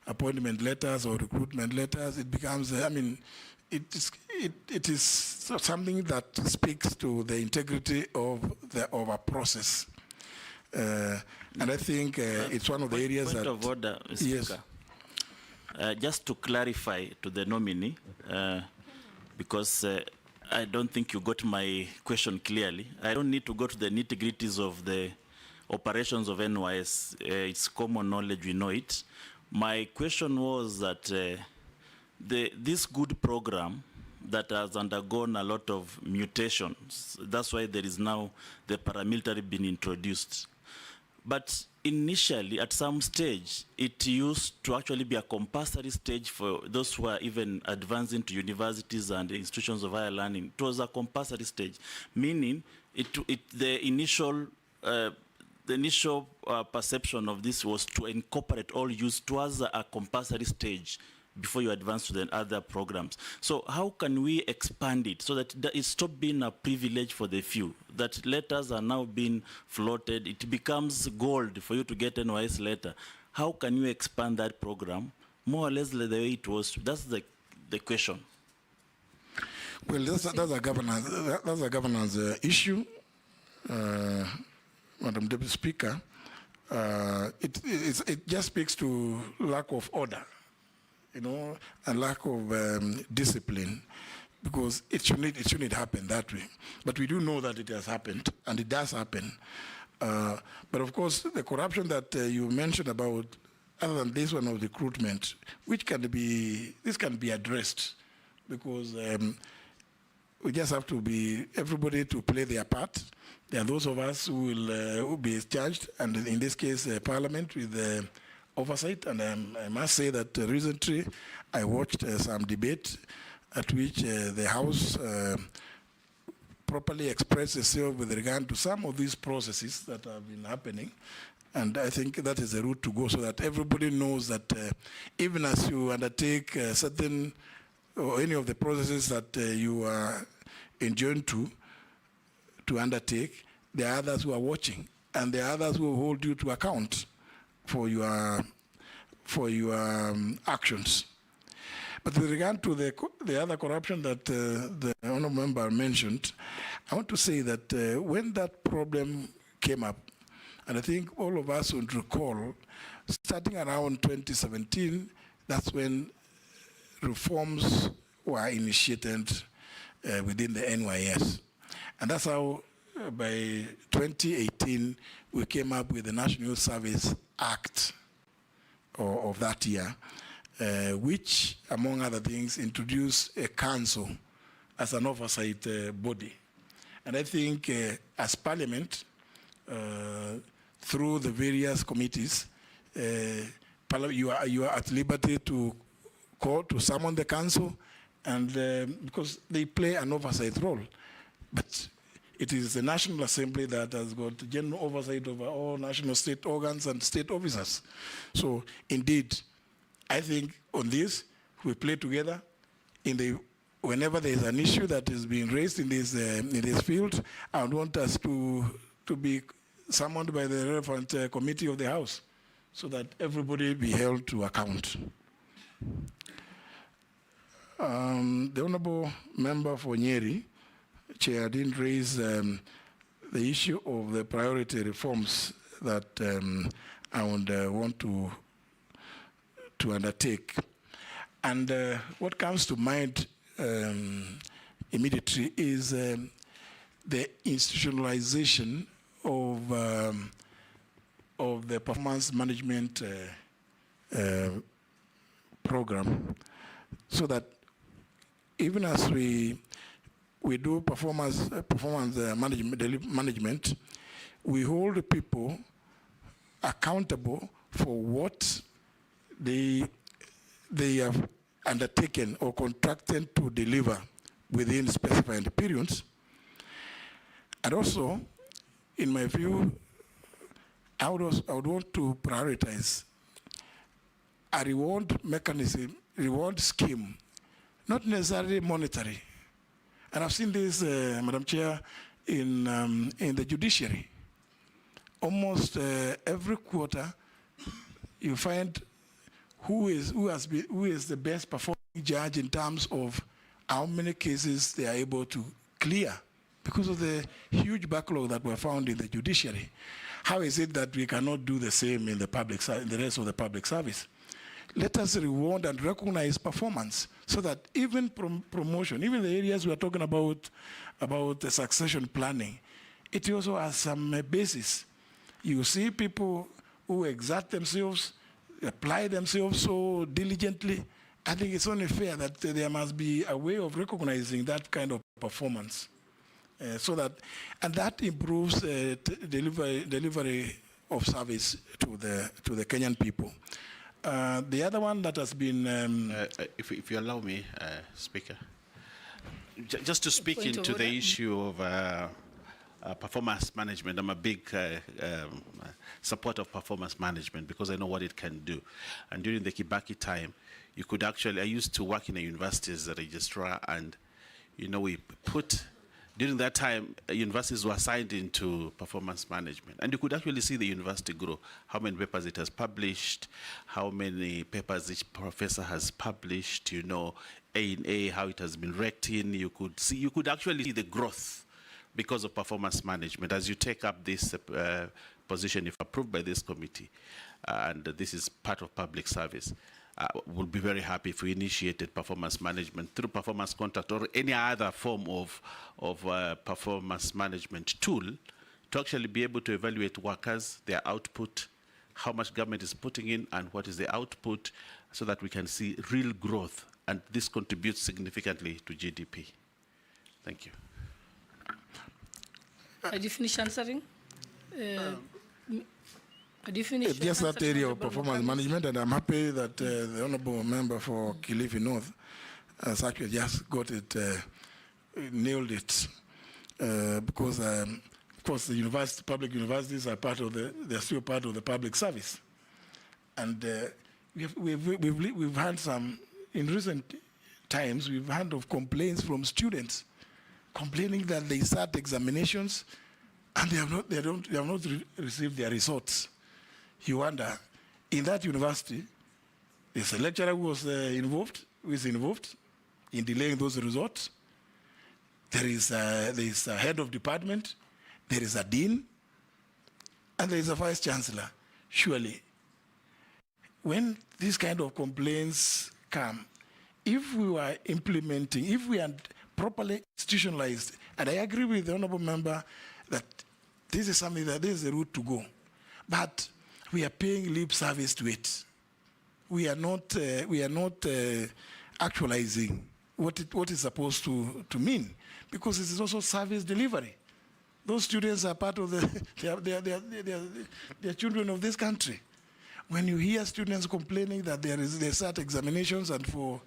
appointment letters or recruitment letters, it becomes, it is something that speaks to the integrity of a process. And I think it's one of the areas that... Point of order, Mr. Speaker. Just to clarify to the nominee, because I don't think you got my question clearly. I don't need to go to the nitty-gritties of the operations of NYS. It's common knowledge, we know it. My question was that this good program that has undergone a lot of mutations, that's why there is now the paramilitary being introduced. But initially, at some stage, it used to actually be a compulsory stage for those who are even advancing to universities and institutions of higher learning. It was a compulsory stage, meaning the initial perception of this was to incorporate all youth towards a compulsory stage before you advance to the other programs. So how can we expand it so that it stops being a privilege for the few, that letters are now being floated, it becomes gold for you to get an NYS letter? How can you expand that program more or less the way it was? That's the question. Well, that's a governance issue, Madam Deputy Speaker. It just speaks to lack of order, and lack of discipline, because it shouldn't happen that way. But we do know that it has happened, and it does happen. But of course, the corruption that you mentioned about other than this one of recruitment, which can be addressed, because we just have to be everybody to play their part. There are those of us who will be charged, and in this case, Parliament with oversight. And I must say that recently I watched some debate at which the House properly expressed itself with regard to some of these processes that have been happening. And I think that is the route to go, so that everybody knows that even as you undertake certain or any of the processes that you are enjoined to undertake, there are others who are watching, and there are others who will hold you to account for your actions. But with regard to the other corruption that the honourable member mentioned, I want to say that when that problem came up, and I think all of us would recall, starting around 2017, that's when reforms were initiated within the NYS. And that's how by 2018, we came up with the National Youth Service Act of that year, which, among other things, introduced a council as an oversight body. And I think as Parliament, through the various committees, you are at liberty to call, to summon the council, and because they play an oversight role. But it is the National Assembly that has got general oversight over all national state organs and state officers. So indeed, I think on this, we play together. Whenever there is an issue that is being raised in this field, I want us to be summoned by the relevant committee of the House, so that everybody be held to account. The Honourable Member for Nyeri, Chair, didn't raise the issue of the priority reforms that I would want to undertake. And what comes to mind immediately is the institutionalization of the performance management program, so that even as we do performance management, we hold people accountable for what they have undertaken or contracted to deliver within specified periods. And also, in my view, I would want to prioritize a reward mechanism, reward scheme, not necessarily monetary. And I've seen this, Madam Chair, in the judiciary. Almost every quarter, you find who is the best performing judge in terms of how many cases they are able to clear, because of the huge backlog that were found in the judiciary. How is it that we cannot do the same in the rest of the public service? Let us reward and recognize performance, so that even promotion, even the areas we are talking about the succession planning, it also has some basis. You see people who exert themselves, apply themselves so diligently. I think it's only fair that there must be a way of recognizing that kind of performance, so that improves delivery of service to the Kenyan people. The other one that has been, if you allow me, Speaker, just to speak into the issue of performance management. I'm a big supporter of performance management, because I know what it can do. And during the Kibaki time, you could actually, I used to work in a university as a registrar, and we put, during that time, universities were assigned into performance management, and you could actually see the university grow, how many papers it has published, how many papers each professor has published, A&A, how it has been ranked in. You could actually see the growth because of performance management as you take up this position, if approved by this committee, and this is part of public service. We'll be very happy if we initiated performance management through performance contract or any other form of performance management tool to actually be able to evaluate workers, their output, how much government is putting in and what is the output, so that we can see real growth, and this contributes significantly to GDP. Thank you. Did you finish answering? Did you finish? Just that area of performance management, and I'm happy that the honourable member for Kilifi North has actually just got it, nailed it, because of course the public universities are they're still part of the public service, and we've had some in recent times. We've heard of complaints from students complaining that they start examinations and they have not received their results. You wonder, in that university, there's a lecturer who is involved in delaying those results. There is a head of department, there is a dean, and there is a vice chancellor. Surely, when these kind of complaints come, if we were implementing, if we are properly institutionalized, and I agree with the honourable member that this is something that this is the route to go, but we are paying lip service to it. We are not actualizing what it's supposed to mean, because it is also service delivery. Those students are part of they are children of this country. When you hear students complaining that they start examinations and for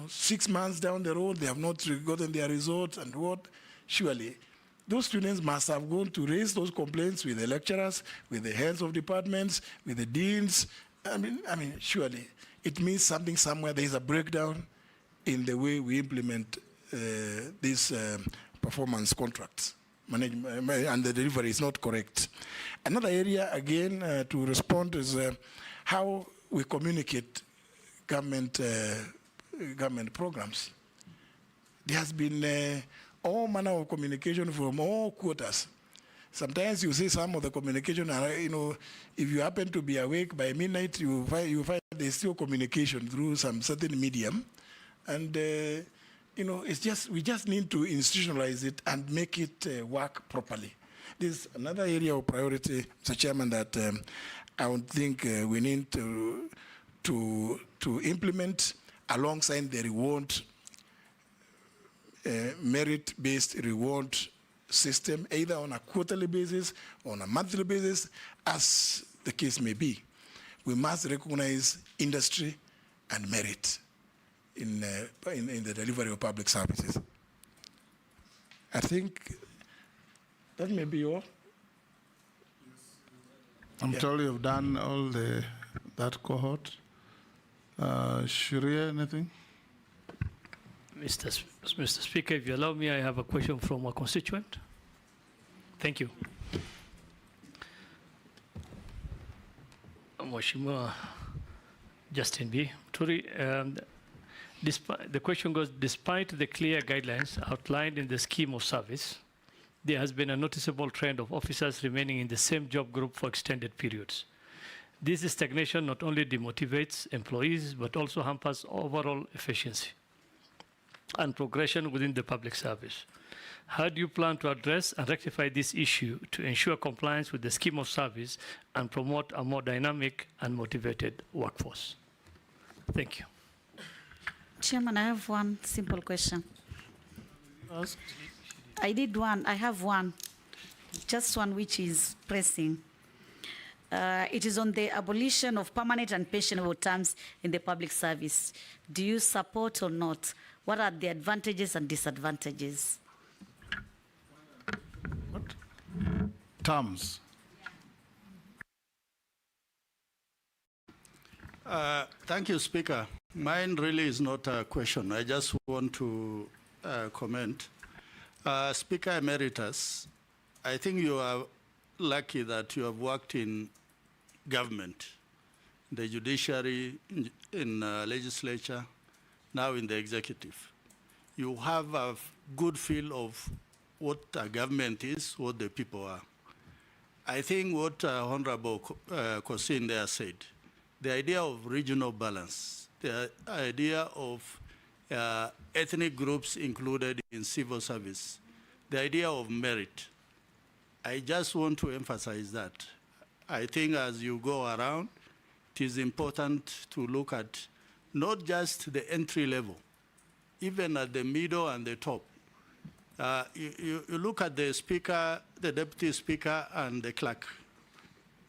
6 months down the road they have not gotten their results, and what, surely those students must have gone to raise those complaints with the lecturers, with the heads of departments, with the deans. I mean, surely it means something somewhere. There is a breakdown in the way we implement these performance contracts. Management and the delivery is not correct. Another area, again, to respond is how we communicate government programs. There has been all manner of communication from all quarters. Sometimes you see some of the communication, if you happen to be awake by midnight, you find there's still communication through some certain medium. And, we just need to institutionalize it and make it work properly. This is another area of priority, Mr. Chairman, that I would think we need to implement alongside the reward, merit-based reward system, either on a quarterly basis or on a monthly basis, as the case may be. We must recognize industry and merit in the delivery of public services. I think that may be all. I'm told you've done all that cohort. Sharia, anything? Mr. Speaker, if you allow me, I have a question from a constituent. Thank you. Mheshimiwa Justin B. Muturi, the question goes, despite the clear guidelines outlined in the scheme of service, there has been a noticeable trend of officers remaining in the same job group for extended periods. This stagnation not only demotivates employees, but also hampers overall efficiency and progression within the public service. How do you plan to address and rectify this issue to ensure compliance with the scheme of service and promote a more dynamic and motivated workforce? Thank you. Chairman, I have one simple question. I did one. I have one. Just one which is pressing. It is on the abolition of permanent and pensionable terms in the public service. Do you support or not? What are the advantages and disadvantages? What? Terms. Thank you, Speaker. Mine really is not a question. I just want to comment. Speaker Emeritus, I think you are lucky that you have worked in government, the judiciary, in legislature, now in the executive. You have a good feel of what a government is, what the people are. I think what Honorable Kosin there said, the idea of regional balance, the idea of ethnic groups included in civil service, the idea of merit, I just want to emphasize that. I think as you go around, it is important to look at not just the entry level, even at the middle and the top. You look at the speaker, the deputy speaker, and the clerk.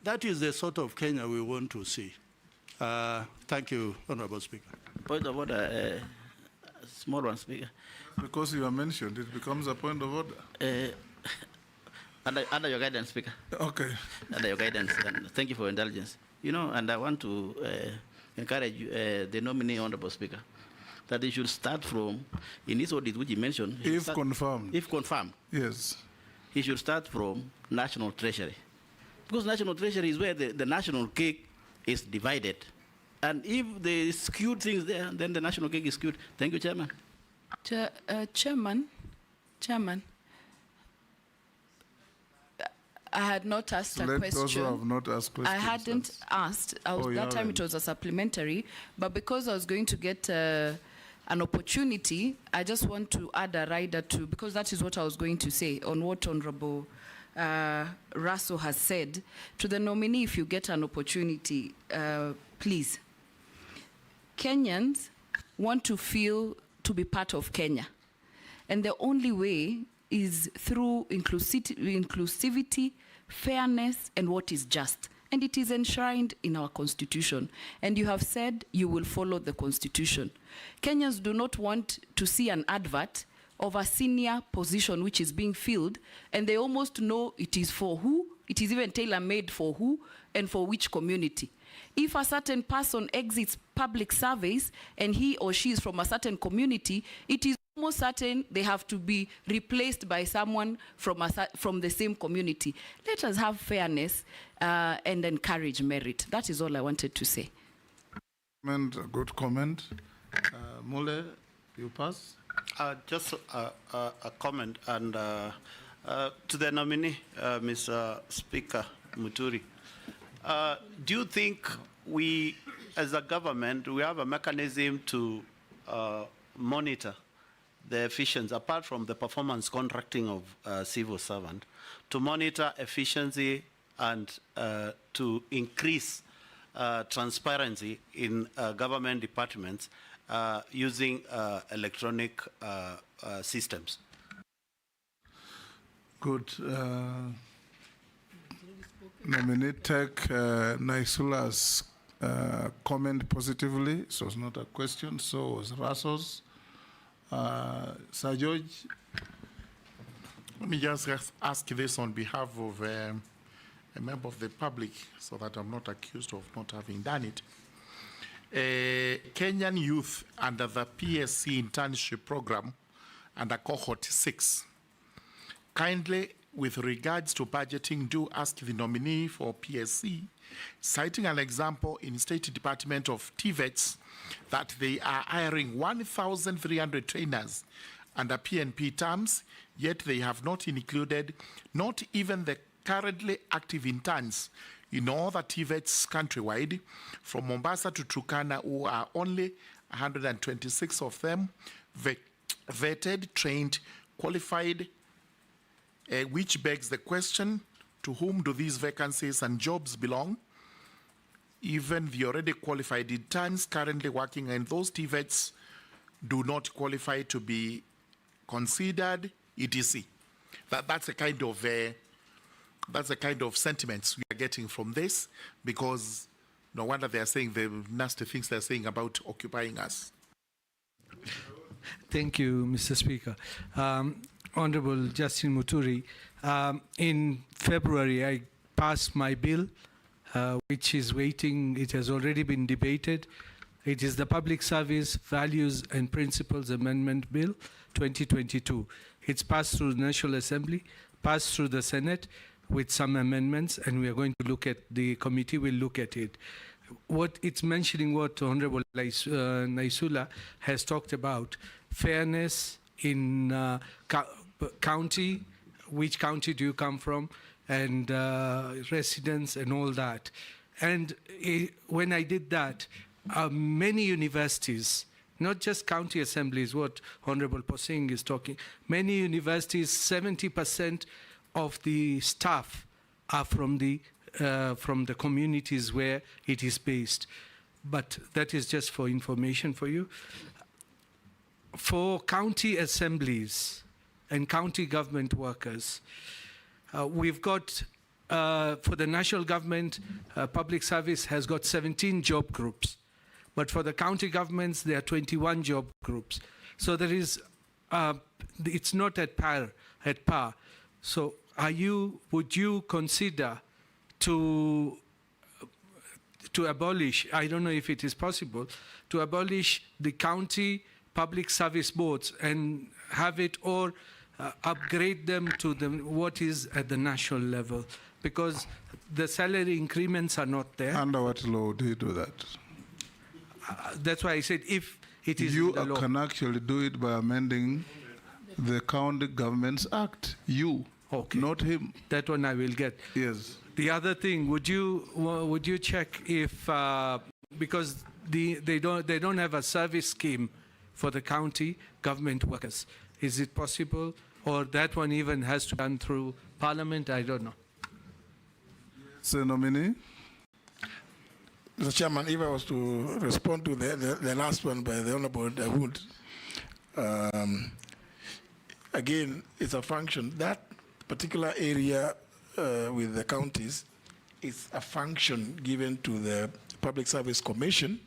That is the sort of Kenya we want to see. Thank you, Honorable Speaker. Point of order, small one, Speaker. Because you are mentioned, it becomes a point of order. Under your guidance, Speaker. Okay. Under your guidance, and thank you for your indulgence. You know, and I want to encourage the nominee, Honorable Speaker, that he should start from, in his audit which he mentioned. If confirmed. If confirmed. Yes. He should start from National Treasury. Because National Treasury is where the national cake is divided. And if they skewed things there, then the national cake is skewed. Thank you, Chairman. Chairman, I had not asked a Let question. those who have not asked questions. I hadn't asked. That time it was a supplementary, but because I was going to get an opportunity, I just want to add a rider to, because that is what I was going to say on what Honorable Raso has said. To the nominee, if you get an opportunity, please. Kenyans want to feel to be part of Kenya. And the only way is through inclusivity, fairness, and what is just. And it is enshrined in our Constitution. And you have said you will follow the Constitution. Kenyans do not want to see an advert of a senior position which is being filled, and they almost know it is for who, it is even tailor-made for who, and for which community. If a certain person exits public service and he or she is from a certain community, it is almost certain they have to be replaced by someone from the same community. Let us have fairness and encourage merit. That is all I wanted to say. A good comment. Mule, you pass? Just a comment, and to the nominee, Mr. Speaker Muturi. Do you think we, as a government, we have a mechanism to monitor the efficiency, apart from the performance contracting of civil servant, to monitor efficiency and to increase transparency in government departments using electronic systems? Good. Nominee take Naisula's comment positively, so it's not a question, so was Raso's. Sir George? Let me just ask this on behalf of a member of the public so that I'm not accused of not having done it. Kenyan youth under the PSC internship program under cohort 6. Kindly, with regards to budgeting, do ask the nominee for PSC, citing an example in State Department of TVETs that they are hiring 1,300 trainers under PNP terms, yet they have not included not even the currently active interns in all the TVETs countrywide, from Mombasa to Turkana, who are only 126 of them, vetted, trained, qualified, which begs the question, to whom do these vacancies and jobs belong? Even the already qualified interns currently working in those TVETs do not qualify to be considered ETC. That's the kind of sentiments we are getting from this, because no wonder they are saying the nasty things they're saying about occupying us. Thank you, Mr. Speaker. Honorable Justin Muturi, in February I passed my bill, which is waiting. It has already been debated. It is the Public Service Values and Principles Amendment Bill 2022. It's passed through the National Assembly, passed through the Senate with some amendments, and we are going to look at, the committee will look at it. What it's mentioning, what Honorable Naisula has talked about, fairness in county, which county do you come from, and residents and all that. And when I did that, many universities, not just county assemblies, what Honorable Posing is talking, many universities, 70% of the staff are from the from the communities where it is based. But that is just for information for you. For county assemblies and county government workers, we've got, for the national government, public service has got 17 job groups. But for the county governments, there are 21 job groups. So there is, it's not at par. So would you consider to abolish, I don't know if it is possible, to abolish the county public service boards and have it or upgrade them to what is at the national level? Because the salary increments are not there. Under what law do you do that? That's why I said if it is you in the law. can actually do it by amending the County Governments Act. You, not him. That one I will get. Yes. The other thing, would you check if because they don't have a service scheme for the county government workers? Is it possible, or that one even has to be done through Parliament? I don't know. So, Nominee? Mr. Chairman, if I was to respond to the last one by the Honorable Dawood, again, it's a function. That particular area with the counties is a function given to the Public Service Commission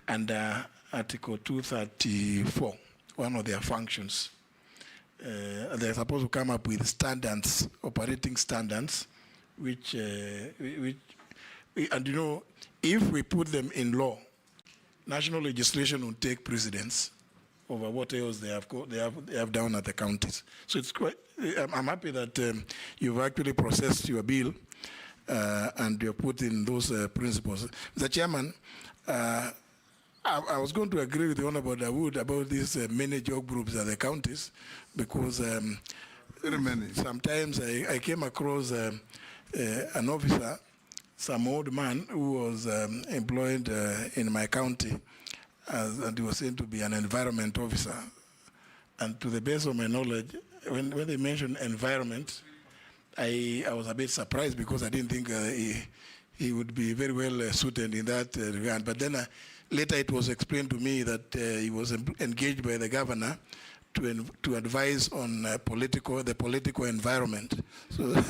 under Article 234, one of their functions. They're supposed to come up with standards, operating standards, which and you know, if we put them in law, national legislation will take precedence over what else they have down at the counties. So it's quite, I'm happy that you've actually processed your bill and you're putting those principles. Mr. Chairman, I was going to agree with the Honorable Dawood about these many job groups at the counties, because very many. Sometimes I came across an officer, some old man who was employed in my county, and he was said to be an environment officer. And to the best of my knowledge, when they mentioned environment, I was a bit surprised, because I didn't think he would be very well suited in that regard. But then later it was explained to me that he was engaged by the governor to advise on the political environment. So,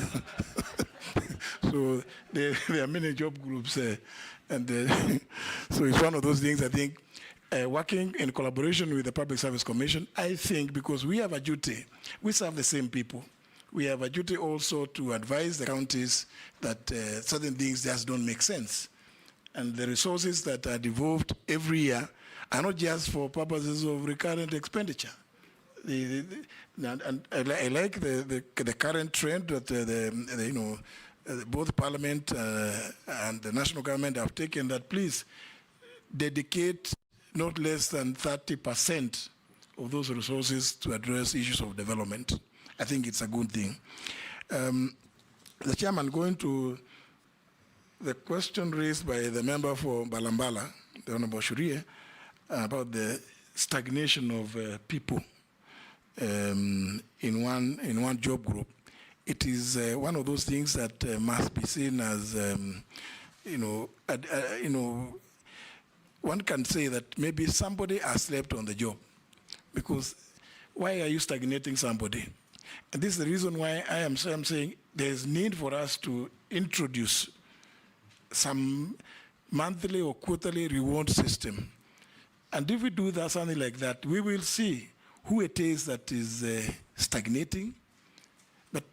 so there are many job groups, and so it's one of those things. I think working in collaboration with the Public Service Commission, I think, because we have a duty, we serve the same people. We have a duty also to advise the counties that certain things just don't make sense. And the resources that are devolved every year are not just for purposes of recurrent expenditure. And I like the current trend that both Parliament and the national government have taken, that please dedicate not less than 30% of those resources to address issues of development. I think it's a good thing. The Chairman, going to the question raised by the member for Balambala, the Honorable Shurie, about the stagnation of people in one job group. It is one of those things that must be seen as, one can say that maybe somebody has slept on the job, because why are you stagnating somebody? And this is the reason why I'm saying there's need for us to introduce some monthly or quarterly reward system. And if we do that, something like that, we will see who it is that is stagnating. But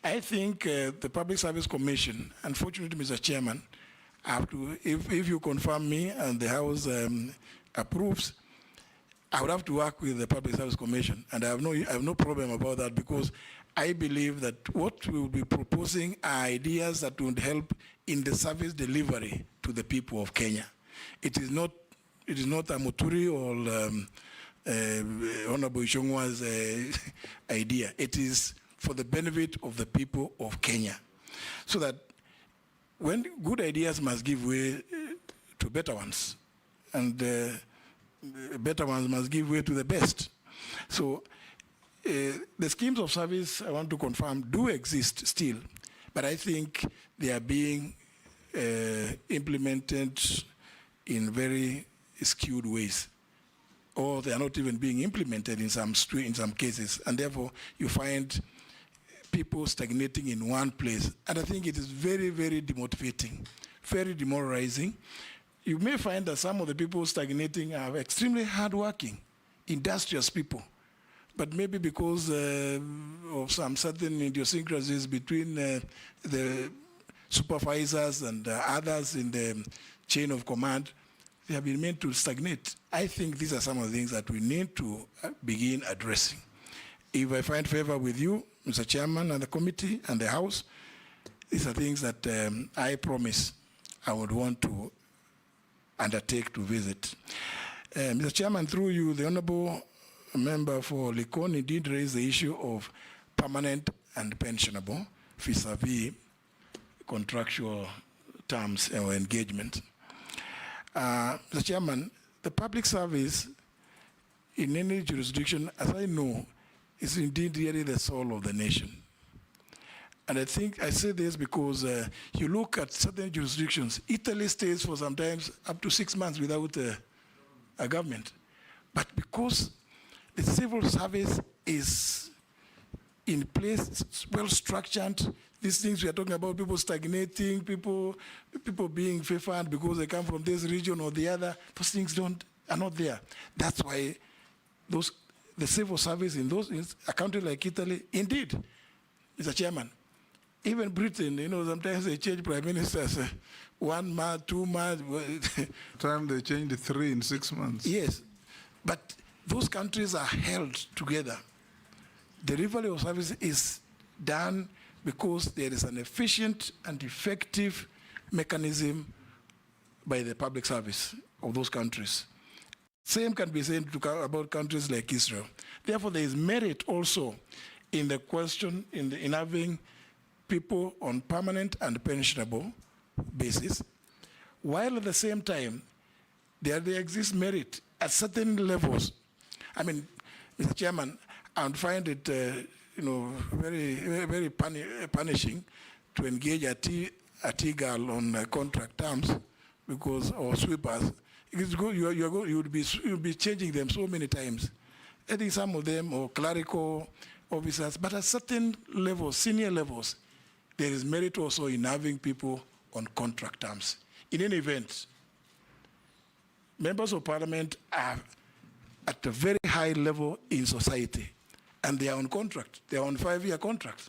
I think the Public Service Commission, unfortunately, Mr. Chairman, have to, if you confirm me and the House approves, I would have to work with the Public Service Commission, and I have no problem about that, because I believe that what we will be proposing are ideas that would help in the service delivery to the people of Kenya. It is not a Muturi or Honorable Ishongwa's idea. It is for the benefit of the people of Kenya, so that when good ideas must give way to better ones, and better ones must give way to the best. So the schemes of service, I want to confirm, do exist still, but I think they are being implemented in very skewed ways, or they are not even being implemented in some cases, and therefore you find people stagnating in one place. And I think it is very, very demotivating, very demoralizing. You may find that some of the people stagnating are extremely hardworking, industrious people, but maybe because of some certain idiosyncrasies between the supervisors and others in the chain of command, they have been meant to stagnate. I think these are some of the things that we need to begin addressing. If I find favor with you, Mr. Chairman, and the committee and the House, these are things that I promise I would want to undertake to visit. Mr. Chairman, through you, the Honorable Member for Likoni did raise the issue of permanent and pensionable vis-a-vis contractual terms or engagement. Mr. Chairman, the public service in any jurisdiction, as I know, is indeed really the soul of the nation. And I think I say this because you look at certain jurisdictions, Italy stays for sometimes up to 6 months without a government. But because the civil service is in place, well structured, these things we are talking about, people stagnating, people being favored because they come from this region or the other, those things are not there. That's why the civil service in a country like Italy, indeed, Mr. Chairman, even Britain, sometimes they change prime ministers 1 month, 2 months. Time they changed 3 in 6 months. Yes, but those countries are held together. Delivery of service is done because there is an efficient and effective mechanism by the public service of those countries. Same can be said about countries like Israel. Therefore, there is merit also in the question in having people on permanent and pensionable basis, while at the same time, there exists merit at certain levels. I mean, Mr. Chairman, I would find it very, very punishing to engage a tea girl on contract terms or sweepers. You would be changing them so many times. I think some of them are clerical officers, but at certain levels, senior levels, there is merit also in having people on contract terms. In any event, members of parliament are at a very high level in society, and they are on contract. They are on 5-year contracts.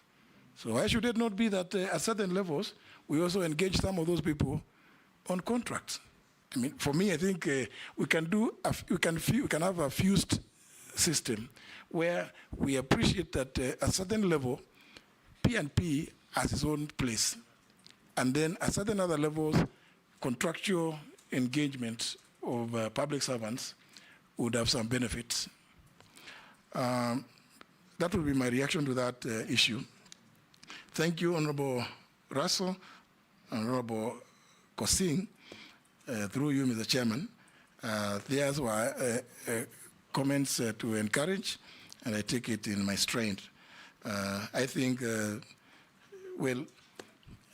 So why should it not be that at certain levels, we also engage some of those people on contracts? I mean, for me, I think we can have a fused system where we appreciate that at certain level, P&P has its own place. And then at certain other levels, contractual engagement of public servants would have some benefits. That would be my reaction to that issue. Thank you, Honorable Russell, Honorable Kosing, through you, Mr. Chairman. These were comments to encourage, and I take it in my strength. I think,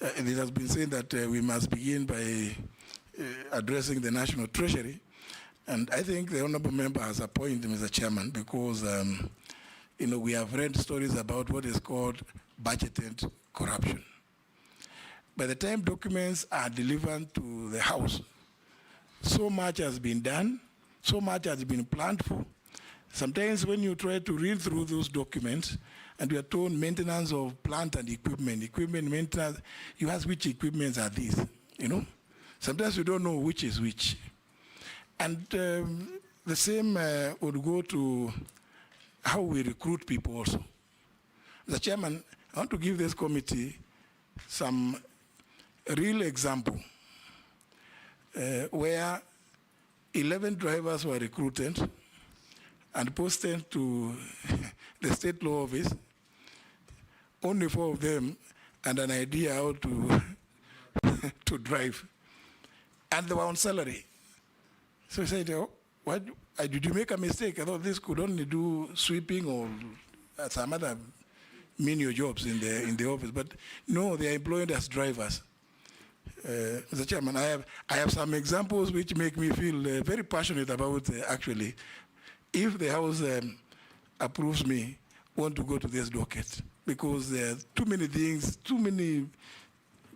it has been said that we must begin by addressing the National Treasury, and I think the Honorable Member has a point, Mr. Chairman, because we have read stories about what is called budgeted corruption. By the time documents are delivered to the House, so much has been done, so much has been planned for. Sometimes when you try to read through those documents, and we are told maintenance of plant and equipment maintenance, you ask which equipments are these, Sometimes you don't know which is which. And the same would go to how we recruit people also. Mr. Chairman, I want to give this committee some real example where 11 drivers were recruited and posted to the state law office. Only 4 of them had an idea how to drive. And they were on salary. So I said, what, did you make a mistake? I thought this could only do sweeping or some other menial jobs in the office, but no, they are employed as drivers. Mr. Chairman, I have some examples which make me feel very passionate about actually, if the House approves me, want to go to this docket, because there are too many things, too many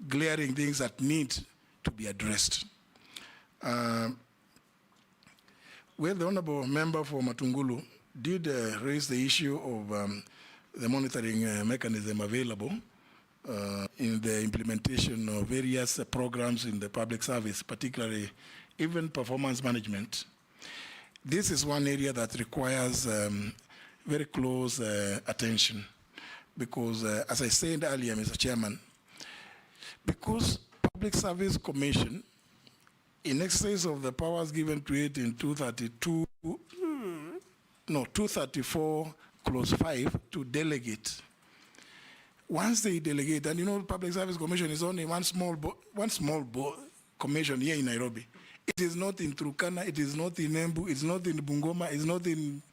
glaring things that need to be addressed. Well, the Honorable Member for Matungulu did raise the issue of the monitoring mechanism available in the implementation of various programs in the public service, particularly even performance management. This is one area that requires very close attention because, as I said earlier, Mr. Chairman, because Public Service Commission, in excess of the powers given to it in 234 clause 5 to delegate. Once they delegate, and you know, Public Service Commission is only one small commission here in Nairobi. It is not in Turkana, it is not in Embu, it's not in Bungoma, it's not in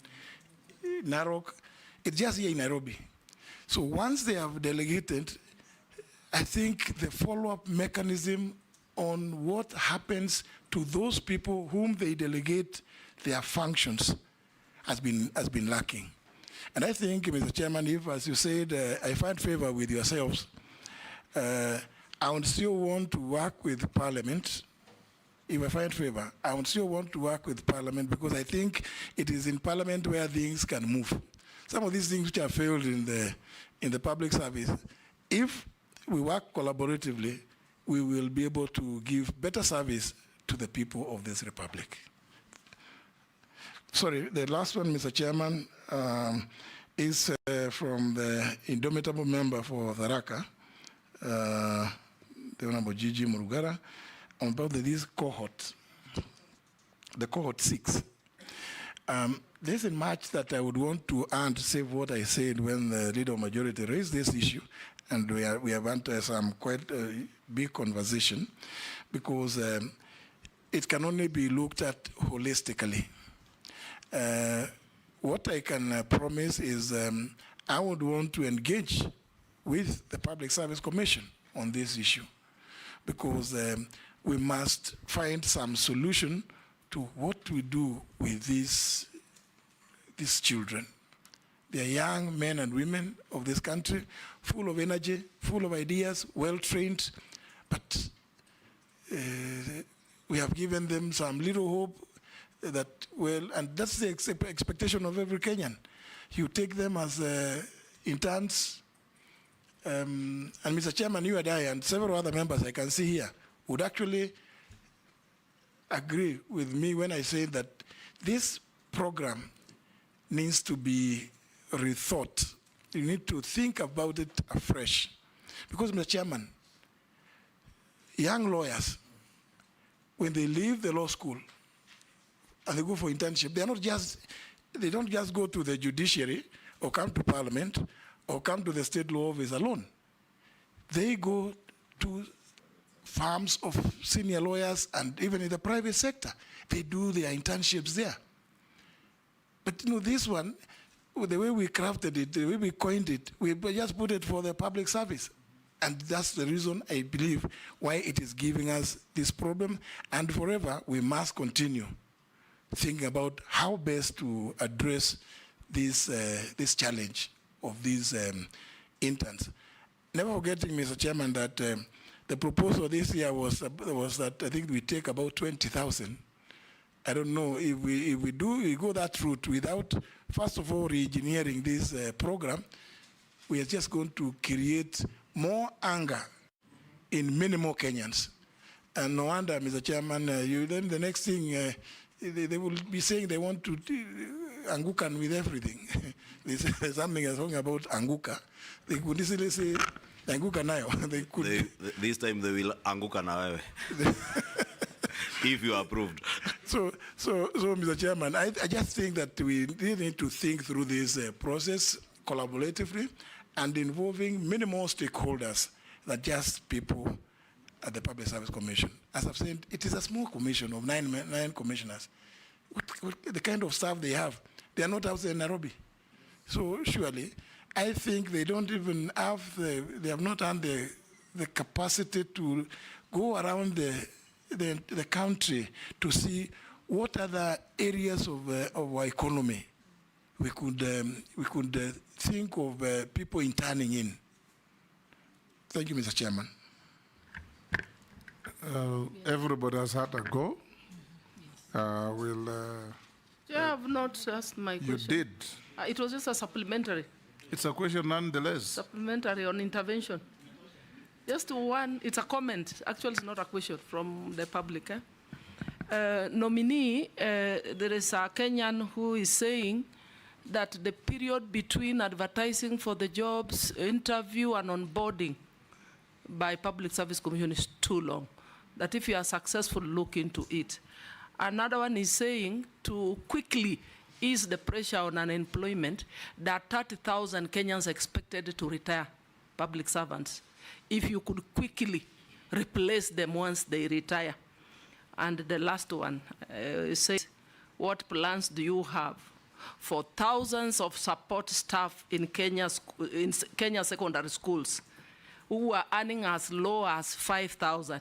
Narok. It's just here in Nairobi. So once they have delegated, I think the follow-up mechanism on what happens to those people whom they delegate their functions has been lacking. And I think, Mr. Chairman, if, as you said, I find favor with yourselves, I would still want to work with Parliament. If I find favor, I would still want to work with Parliament because I think it is in Parliament where things can move. Some of these things which have failed in the public service, if we work collaboratively, we will be able to give better service to the people of this republic. Sorry, the last one, Mr. Chairman, is from the indomitable member for Tharaka, the Honorable Gigi Murugara, about this cohort, the cohort 6. There's a much that I would want to add to save what I said when the leader of majority raised this issue, and we have had some quite big conversation, because it can only be looked at holistically. What I can promise is I would want to engage with the Public Service Commission on this issue, because we must find some solution to what we do with these children. They are young men and women of this country, full of energy, full of ideas, well-trained, but we have given them some little hope that, well, and that's the expectation of every Kenyan. You take them as interns, and Mr. Chairman, you and I and several other members I can see here would actually agree with me when I say that this program needs to be rethought. You need to think about it afresh. Because, Mr. Chairman, young lawyers, when they leave the law school and they go for internship, they don't just go to the judiciary or come to Parliament or come to the state law office alone. They go to firms of senior lawyers and even in the private sector. They do their internships there. But you know, this one, the way we crafted it, the way we coined it, we just put it for the public service. And that's the reason I believe why it is giving us this problem. And forever, we must continue thinking about how best to address this challenge of these interns. Never forgetting, Mr. Chairman, that the proposal this year was that I think we take about 20,000. I don't know if we go that route without, first of all, re-engineering this program, we are just going to create more anger in many more Kenyans. And no wonder, Mr. Chairman, then the next thing, they will be saying they want to Angukan with everything. There's something that's talking about Anguka. They could easily say Anguka nayo. This time they will Anguka na wewe. If you are approved. So, Mr. Chairman, I just think that we need to think through this process collaboratively and involving many more stakeholders than just people at the Public Service Commission. As I've said, it is a small commission of nine commissioners. What the kind of staff they have, they are not outside Nairobi. So surely, I think they don't even have they have not had the capacity to go around the country to see what other areas of our economy we could think of people interning in. Thank you, Mr. Chairman. Everybody has had a go. You have not asked my question. You did. It was just a supplementary. It's a question nonetheless. Supplementary on intervention. Just one, it's a comment. Actually, it's not a question from the public. Nominee, there is a Kenyan who is saying that the period between advertising for the jobs, interview, and onboarding by Public Service Commission is too long. That if you are successful, look into it. Another one is saying to quickly ease the pressure on unemployment, there are 30,000 Kenyans expected to retire, public servants. If you could quickly replace them once they retire. And the last one says, what plans do you have for thousands of support staff in Kenya secondary schools who are earning as low as 5,000?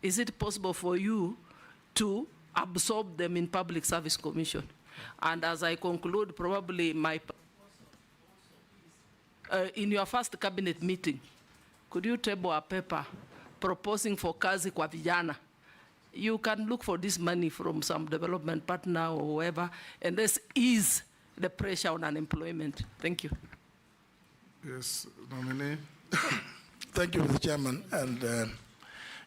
Is it possible for you to absorb them in Public Service Commission? And as I conclude, probably in your first cabinet meeting, could you table a paper proposing for kazi kwa vijana? You can look for this money from some development partner or whoever, and this ease the pressure on unemployment. Thank you. Yes, Nominee. Thank you, Mr. Chairman. And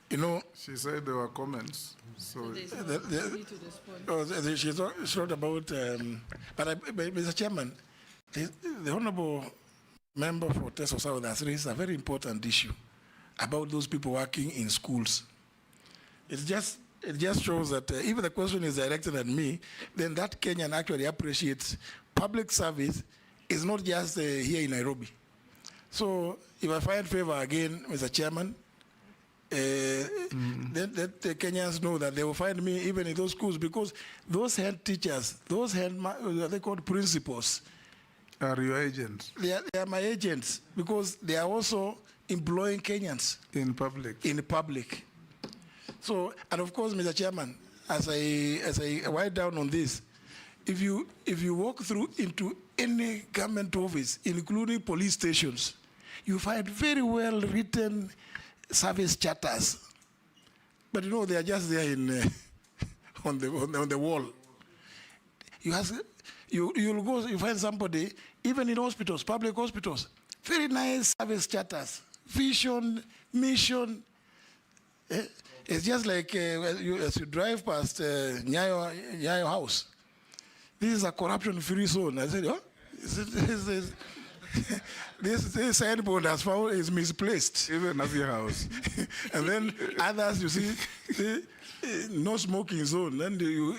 you know, she said there were comments. So she wrote about, but Mr. Chairman, the honourable member for Teso South has raised a very important issue about those people working in schools. It just shows that if the question is directed at me, then that Kenyan actually appreciates public service is not just here in Nairobi. So if I find favor again, Mr. Chairman, then the Kenyans know that they will find me even in those schools, because those head teachers, those they called principals, are your agents? They are my agents, because they are also employing Kenyans in public. In public. So, and of course, Mr. Chairman, as I write down on this, if you walk through into any government office, including police stations, you find very well written service charters, but you know they are just there in on the wall. You'll go, you find somebody even in hospitals, public hospitals, very nice service charters, vision, mission. It's just like as you drive past Nyayo House. This is a corruption-free zone. I said, oh, this signboard is misplaced. Even at your house. And then others, you see, no smoking zone. Then you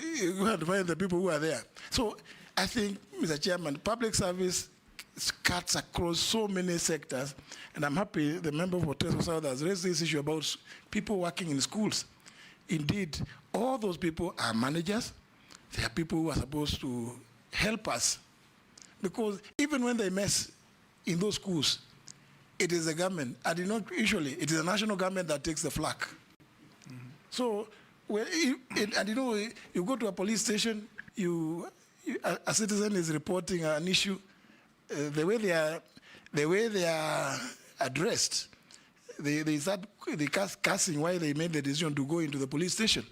have to find the people who are there. So I think, Mr. Chairman, public service cuts across so many sectors, and I'm happy the member for Teso South has raised this issue about people working in schools. Indeed, all those people are managers. They are people who are supposed to help us, because even when they mess in those schools, it is the government, and usually it is the national government that takes the flak. Mm-hmm. So, and you know, you go to a police station, a citizen is reporting an issue. The way they are addressed, they start cussing why they made the decision to go into the police station.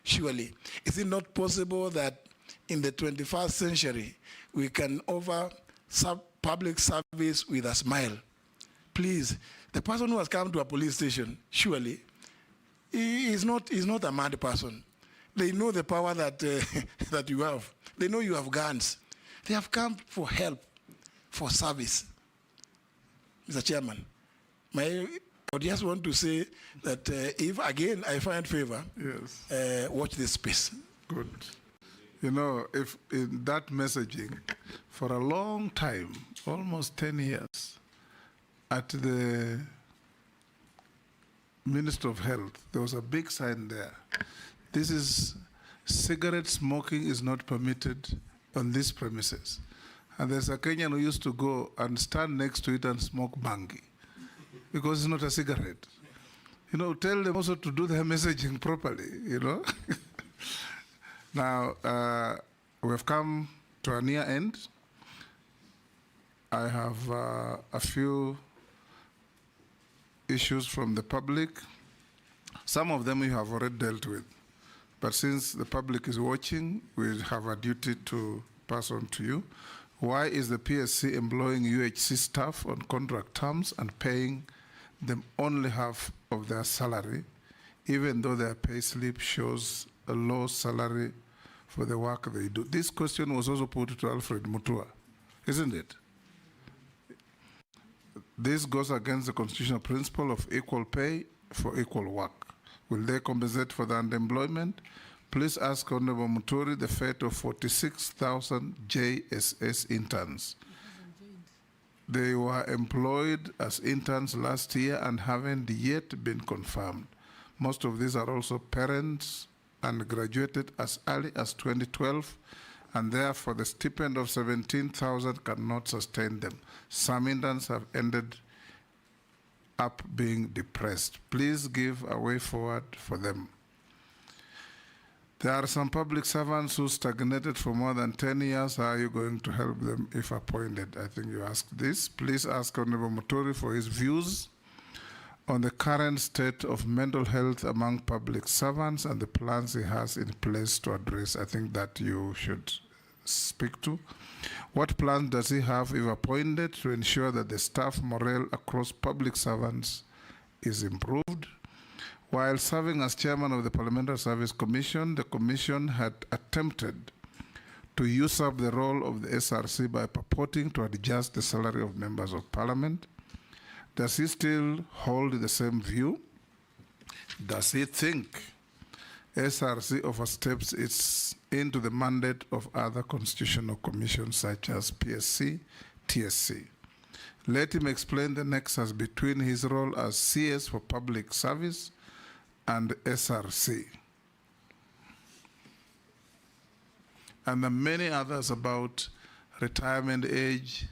Surely, is it not possible that in the 21st century we can offer public service with a smile? Please, the person who has come to a police station, surely, he is not a mad person. They know the power that that you have. They know you have guns. They have come for help, for service. Mr. Chairman, I just want to say that if, again, I find favor, yes, watch this space. Good. You know, if in that messaging, for a long time, almost 10 years, at the Minister of Health, there was a big sign there. This is, cigarette smoking is not permitted on these premises. And there's a Kenyan who used to go and stand next to it and smoke bangi because it's not a cigarette. You know, tell them also to do their messaging properly, you know. Now, we've come to a near end. I have a few issues from the public. Some of them we have already dealt with. But since the public is watching, we have a duty to pass on to you. Why is the PSC employing UHC staff on contract terms and paying them only half of their salary, even though their pay slip shows a low salary for the work they do? This question was also put to Alfred Mutua, isn't it? This goes against the constitutional principle of equal pay for equal work. Will they compensate for the underemployment? Please ask Honorable Muturi the fate of 46,000 JSS interns. They were employed as interns last year and haven't yet been confirmed. Most of these are also parents and graduated as early as 2012, and therefore the stipend of 17,000 cannot sustain them. Some interns have ended up being depressed. Please give a way forward for them. There are some public servants who stagnated for more than 10 years. How are you going to help them if appointed? I think you asked this. Please ask Honorable Muturi for his views on the current state of mental health among public servants and the plans he has in place to address. I think that you should speak to. What plans does he have, if appointed, to ensure that the staff morale across public servants is improved? While serving as chairman of the Parliamentary Service Commission, the Commission had attempted to usurp the role of the SRC by purporting to adjust the salary of members of Parliament. Does he still hold the same view? Does he think SRC oversteps into the mandate of other constitutional commissions such as PSC, TSC? Let him explain the nexus between his role as CS for public service and SRC. And the many others about retirement age,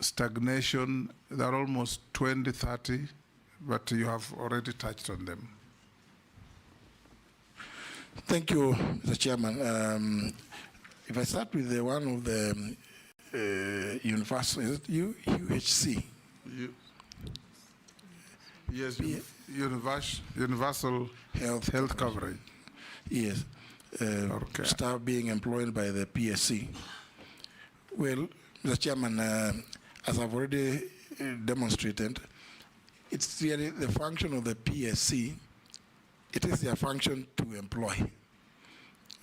stagnation. There are almost 20, 30, but you have already touched on them. Thank you, Mr. Chairman. If I start with the one of the universal, is it UHC? Yes, universal health coverage. Yes, okay. Staff being employed by the PSC. Well, Mr. Chairman, as I've already demonstrated, it's really the function of the PSC. It is their function to employ.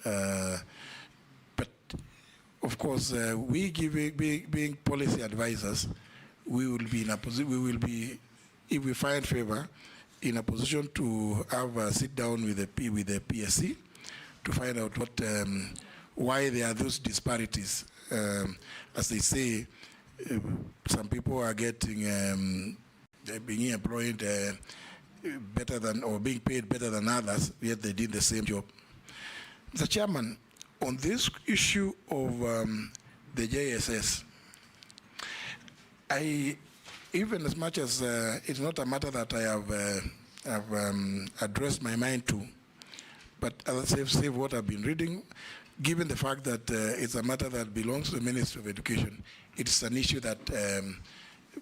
But of course, we being policy advisors, we will be in a position. We will be, if we find favor, in a position to have a sit down with the PSC to find out what why there are those disparities. As they say, some people are getting being employed better than, or being paid better than others, yet they did the same job. Mr. Chairman, on this issue of the JSS, even as much as it's not a matter that I have addressed my mind to, but as I say what I've been reading, given the fact that it's a matter that belongs to the Ministry of Education, it's an issue that,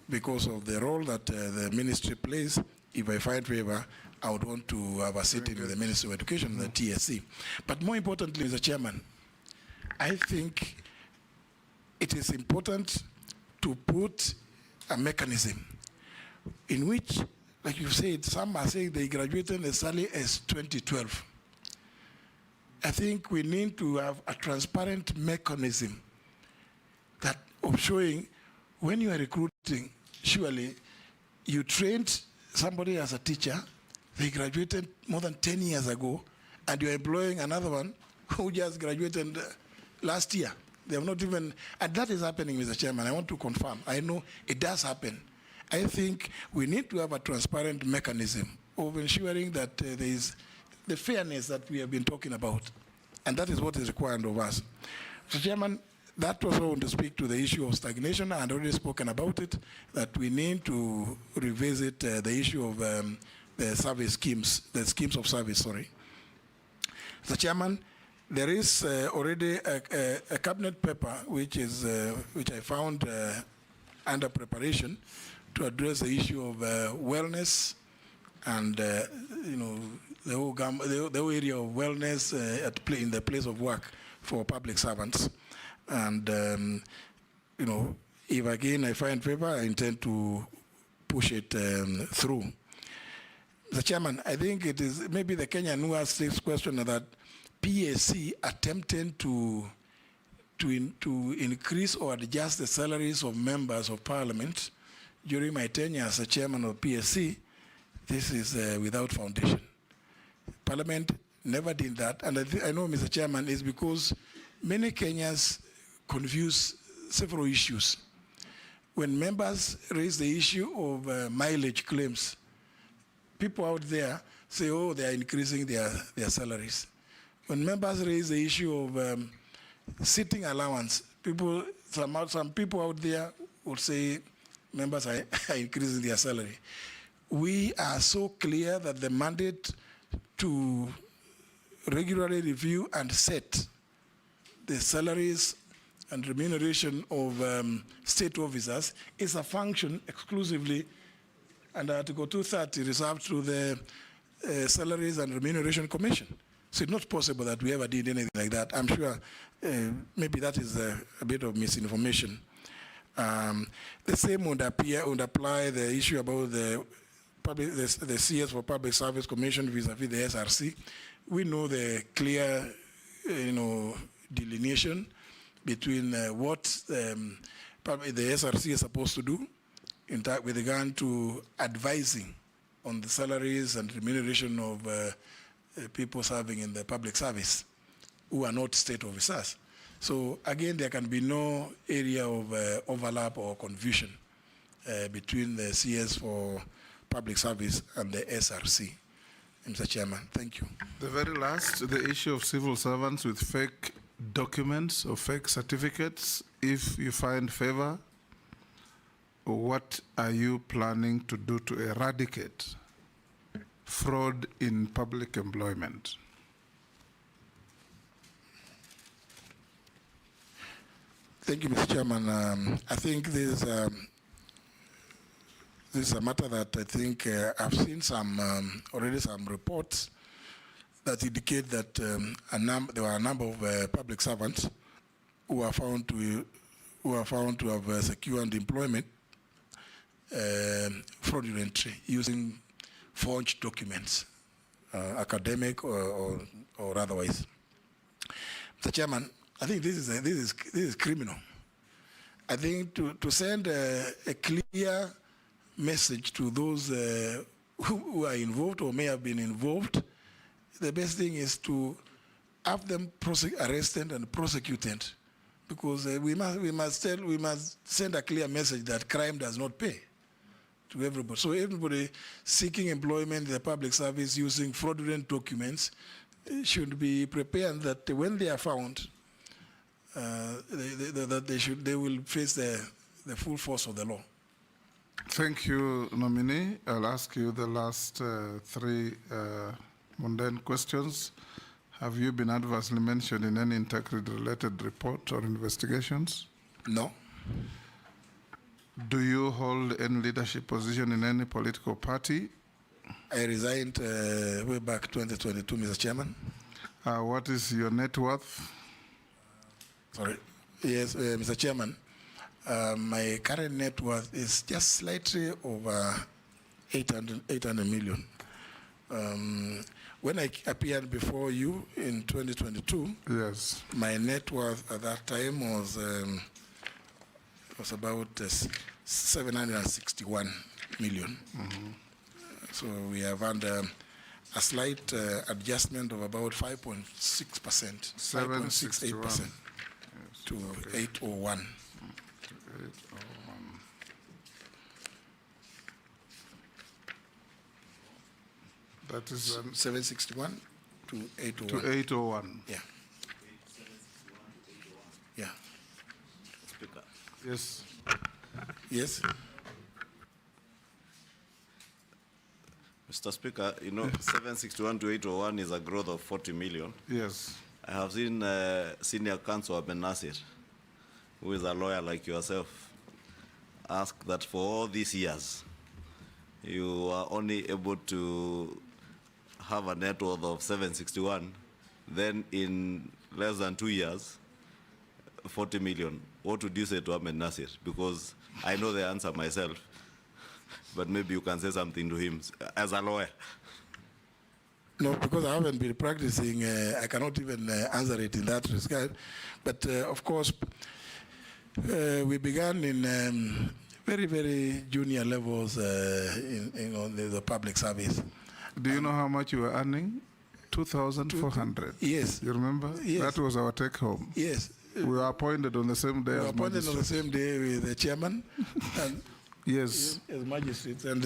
because of the role that the ministry plays, if I find favor, I would want to have a sitting with the Ministry of Education, the TSC. But more importantly, Mr. Chairman, I think it is important to put a mechanism in which, like you said, some are saying they graduated as early as 2012. I think we need to have a transparent mechanism that of showing when you are recruiting, surely you trained somebody as a teacher, they graduated more than 10 years ago, and you're employing another one who just graduated last year. They have not even, and that is happening, Mr. Chairman. I want to confirm. I know it does happen. I think we need to have a transparent mechanism of ensuring that there is the fairness that we have been talking about, and that is what is required of us. Mr. Chairman, that also want to speak to the issue of stagnation. I had already spoken about it, that we need to revisit the issue of the service schemes, the schemes of service, sorry. Mr. Chairman, there is already a cabinet paper which I found under preparation to address the issue of wellness and the whole area of wellness in the place of work for public servants. And if again I find paper, I intend to push it through. Mr. Chairman, I think it is maybe the Kenyan who asked this question that PSC attempting to increase or adjust the salaries of members of parliament during my tenure as a chairman of PSC. This is without foundation. Parliament never did that, and I know, Mr. Chairman, is because many Kenyans confuse several issues. When members raise the issue of mileage claims, people out there say, oh, they are increasing their salaries. When members raise the issue of sitting allowance, some people out there will say members are increasing their salary. We are so clear that the mandate to regularly review and set the salaries and remuneration of state officers is a function exclusively under Article 230 reserved to the Salaries and Remuneration Commission. So it's not possible that we ever did anything like that. I'm sure maybe that is a bit of misinformation. The same would apply the issue about the CS for Public Service Commission vis-a-vis the SRC. We know the clear, delineation between what the SRC is supposed to do with regard to advising on the salaries and remuneration of people serving in the public service who are not state officers. So again, there can be no area of overlap or confusion between the CS for Public Service and the SRC. Mr. Chairman, thank you. The very last, the issue of civil servants with fake documents or fake certificates. If you find favor, what are you planning to do to eradicate fraud in public employment? Thank you, Mr. Chairman. I think this is a matter that I think I've seen already some reports that indicate that there were a number of public servants who are found to have secured employment fraudulently using forged documents, academic or otherwise. Mr. Chairman, I think this is criminal. I think to send a clear message to those who are involved or may have been involved, the best thing is to have them arrested and prosecuted, because we must send a clear message that crime does not pay to everybody. So everybody seeking employment in the public service using fraudulent documents should be prepared that when they are found, they will face the full force of the law. Thank you, Nominee. I'll ask you the last three mundane questions. Have you been adversely mentioned in any integrity-related report or investigations? No. Do you hold any leadership position in any political party? I resigned way back 2022, Mr. Chairman. What is your net worth? Sorry. Yes, Mr. Chairman. My current net worth is just slightly over 800 million. When I appeared before you in 2022, yes, my net worth at that time was about 761 million. Mm-hmm. So we have had a slight adjustment of about 5.6%, 5.68% to 801. That is 761 to 801. To 801. Yeah. Yeah. Speaker. Yes. Yes. Mr. Speaker, you know, 761 to 801 is a growth of 40 million. Yes. I have seen Senior Counsel Aben Nasir, who is a lawyer like yourself, ask that for all these years, you are only able to have a net worth of 761, then in less than 2 years, 40 million. What would you say to Aben Nasir? Because I know the answer myself, but maybe you can say something to him as a lawyer. No, because I haven't been practicing, I cannot even answer it in that regard. But of course, we began in very, very junior levels on the public service. Do you know how much you were earning? 2,400. Yes. You remember? Yes. That was our take home. Yes. We were appointed on the same day We were as appointed on the magistrates. same day with the chairman and Yes. as magistrates, and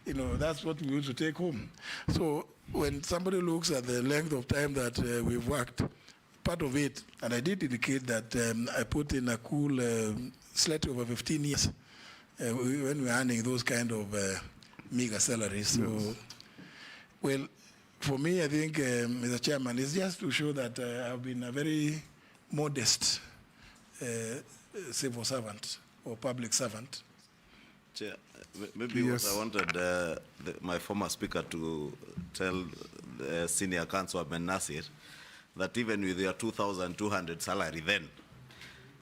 you know, that's what we used to take home. So when somebody looks at the length of time that we've worked, part of it, and I did indicate that I put in a cool slightly over 15 years when we're earning those kind of meager salaries. So, well, for me, I think, Mr. Chairman, it's just to show that I've been a very modest civil servant or public servant. Chair, maybe Yes. what I wanted my former speaker to tell the Senior Counsel Aben Nasir, that even with your 2,200 salary then,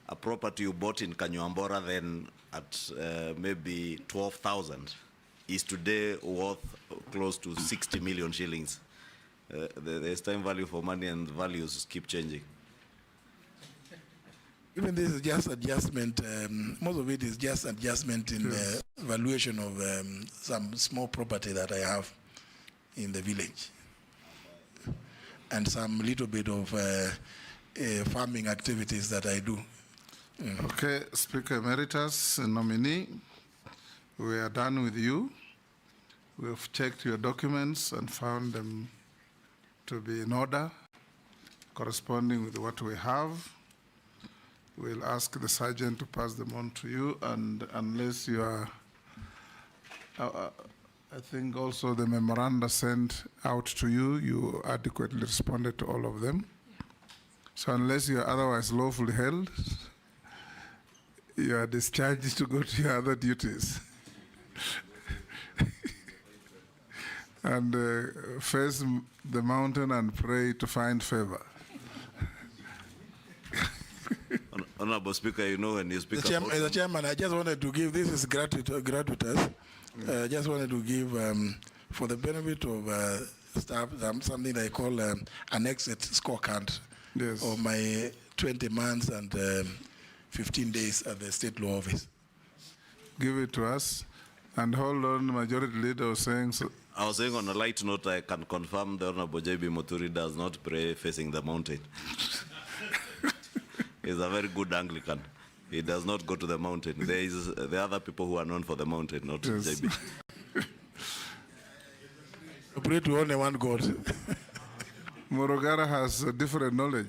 a property you bought in Kanyuambora then at maybe 12,000 is today worth close to 60 million shillings. There's time value for money and values keep changing. Even this is just adjustment. Most of it is just adjustment in the valuation of some small property that I have in the village, and some little bit of farming activities that I do. Okay, Speaker Emeritus and Nominee, we are done with you. We've checked your documents and found them to be in order, corresponding with what we have. We'll ask the sergeant to pass them on to you, and unless you are, I think also the memoranda sent out to you, you adequately responded to all of them. So unless you are otherwise lawfully held, you are discharged to go to your other duties. And face the mountain and pray to find favor. Honorable Speaker, you know when you speak Mr. Chairman, I just wanted to give, this is gratuitous, I just wanted to give, for the benefit of staff, something I call an exit scorecard of my 20 months and 15 days at the State Law Office. Give it to us. And hold on, Majority Leader was saying so. I was saying on a light note, I can confirm the Honorable J.B. Muturi does not pray facing the mountain. He's a very good Anglican. He does not go to the mountain. There are other people who are known for the mountain, not J.B. I pray to only one God. Morogara has a different knowledge.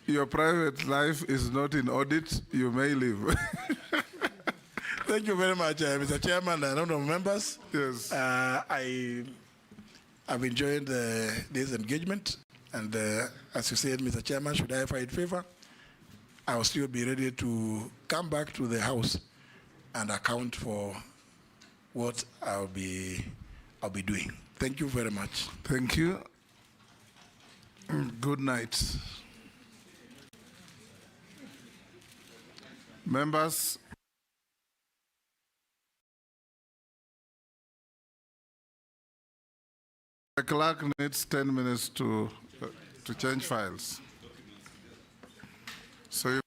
Your private life is not in audit, you may leave. Thank you very much, Mr. Chairman and honorable members. Yes. I've enjoyed this engagement, and as you said, Mr. Chairman, should I find favor, I will still be ready to come back to the House and account for what I'll be doing. Thank you very much. Thank you. Good night. Members, the clerk needs 10 minutes to change files. So you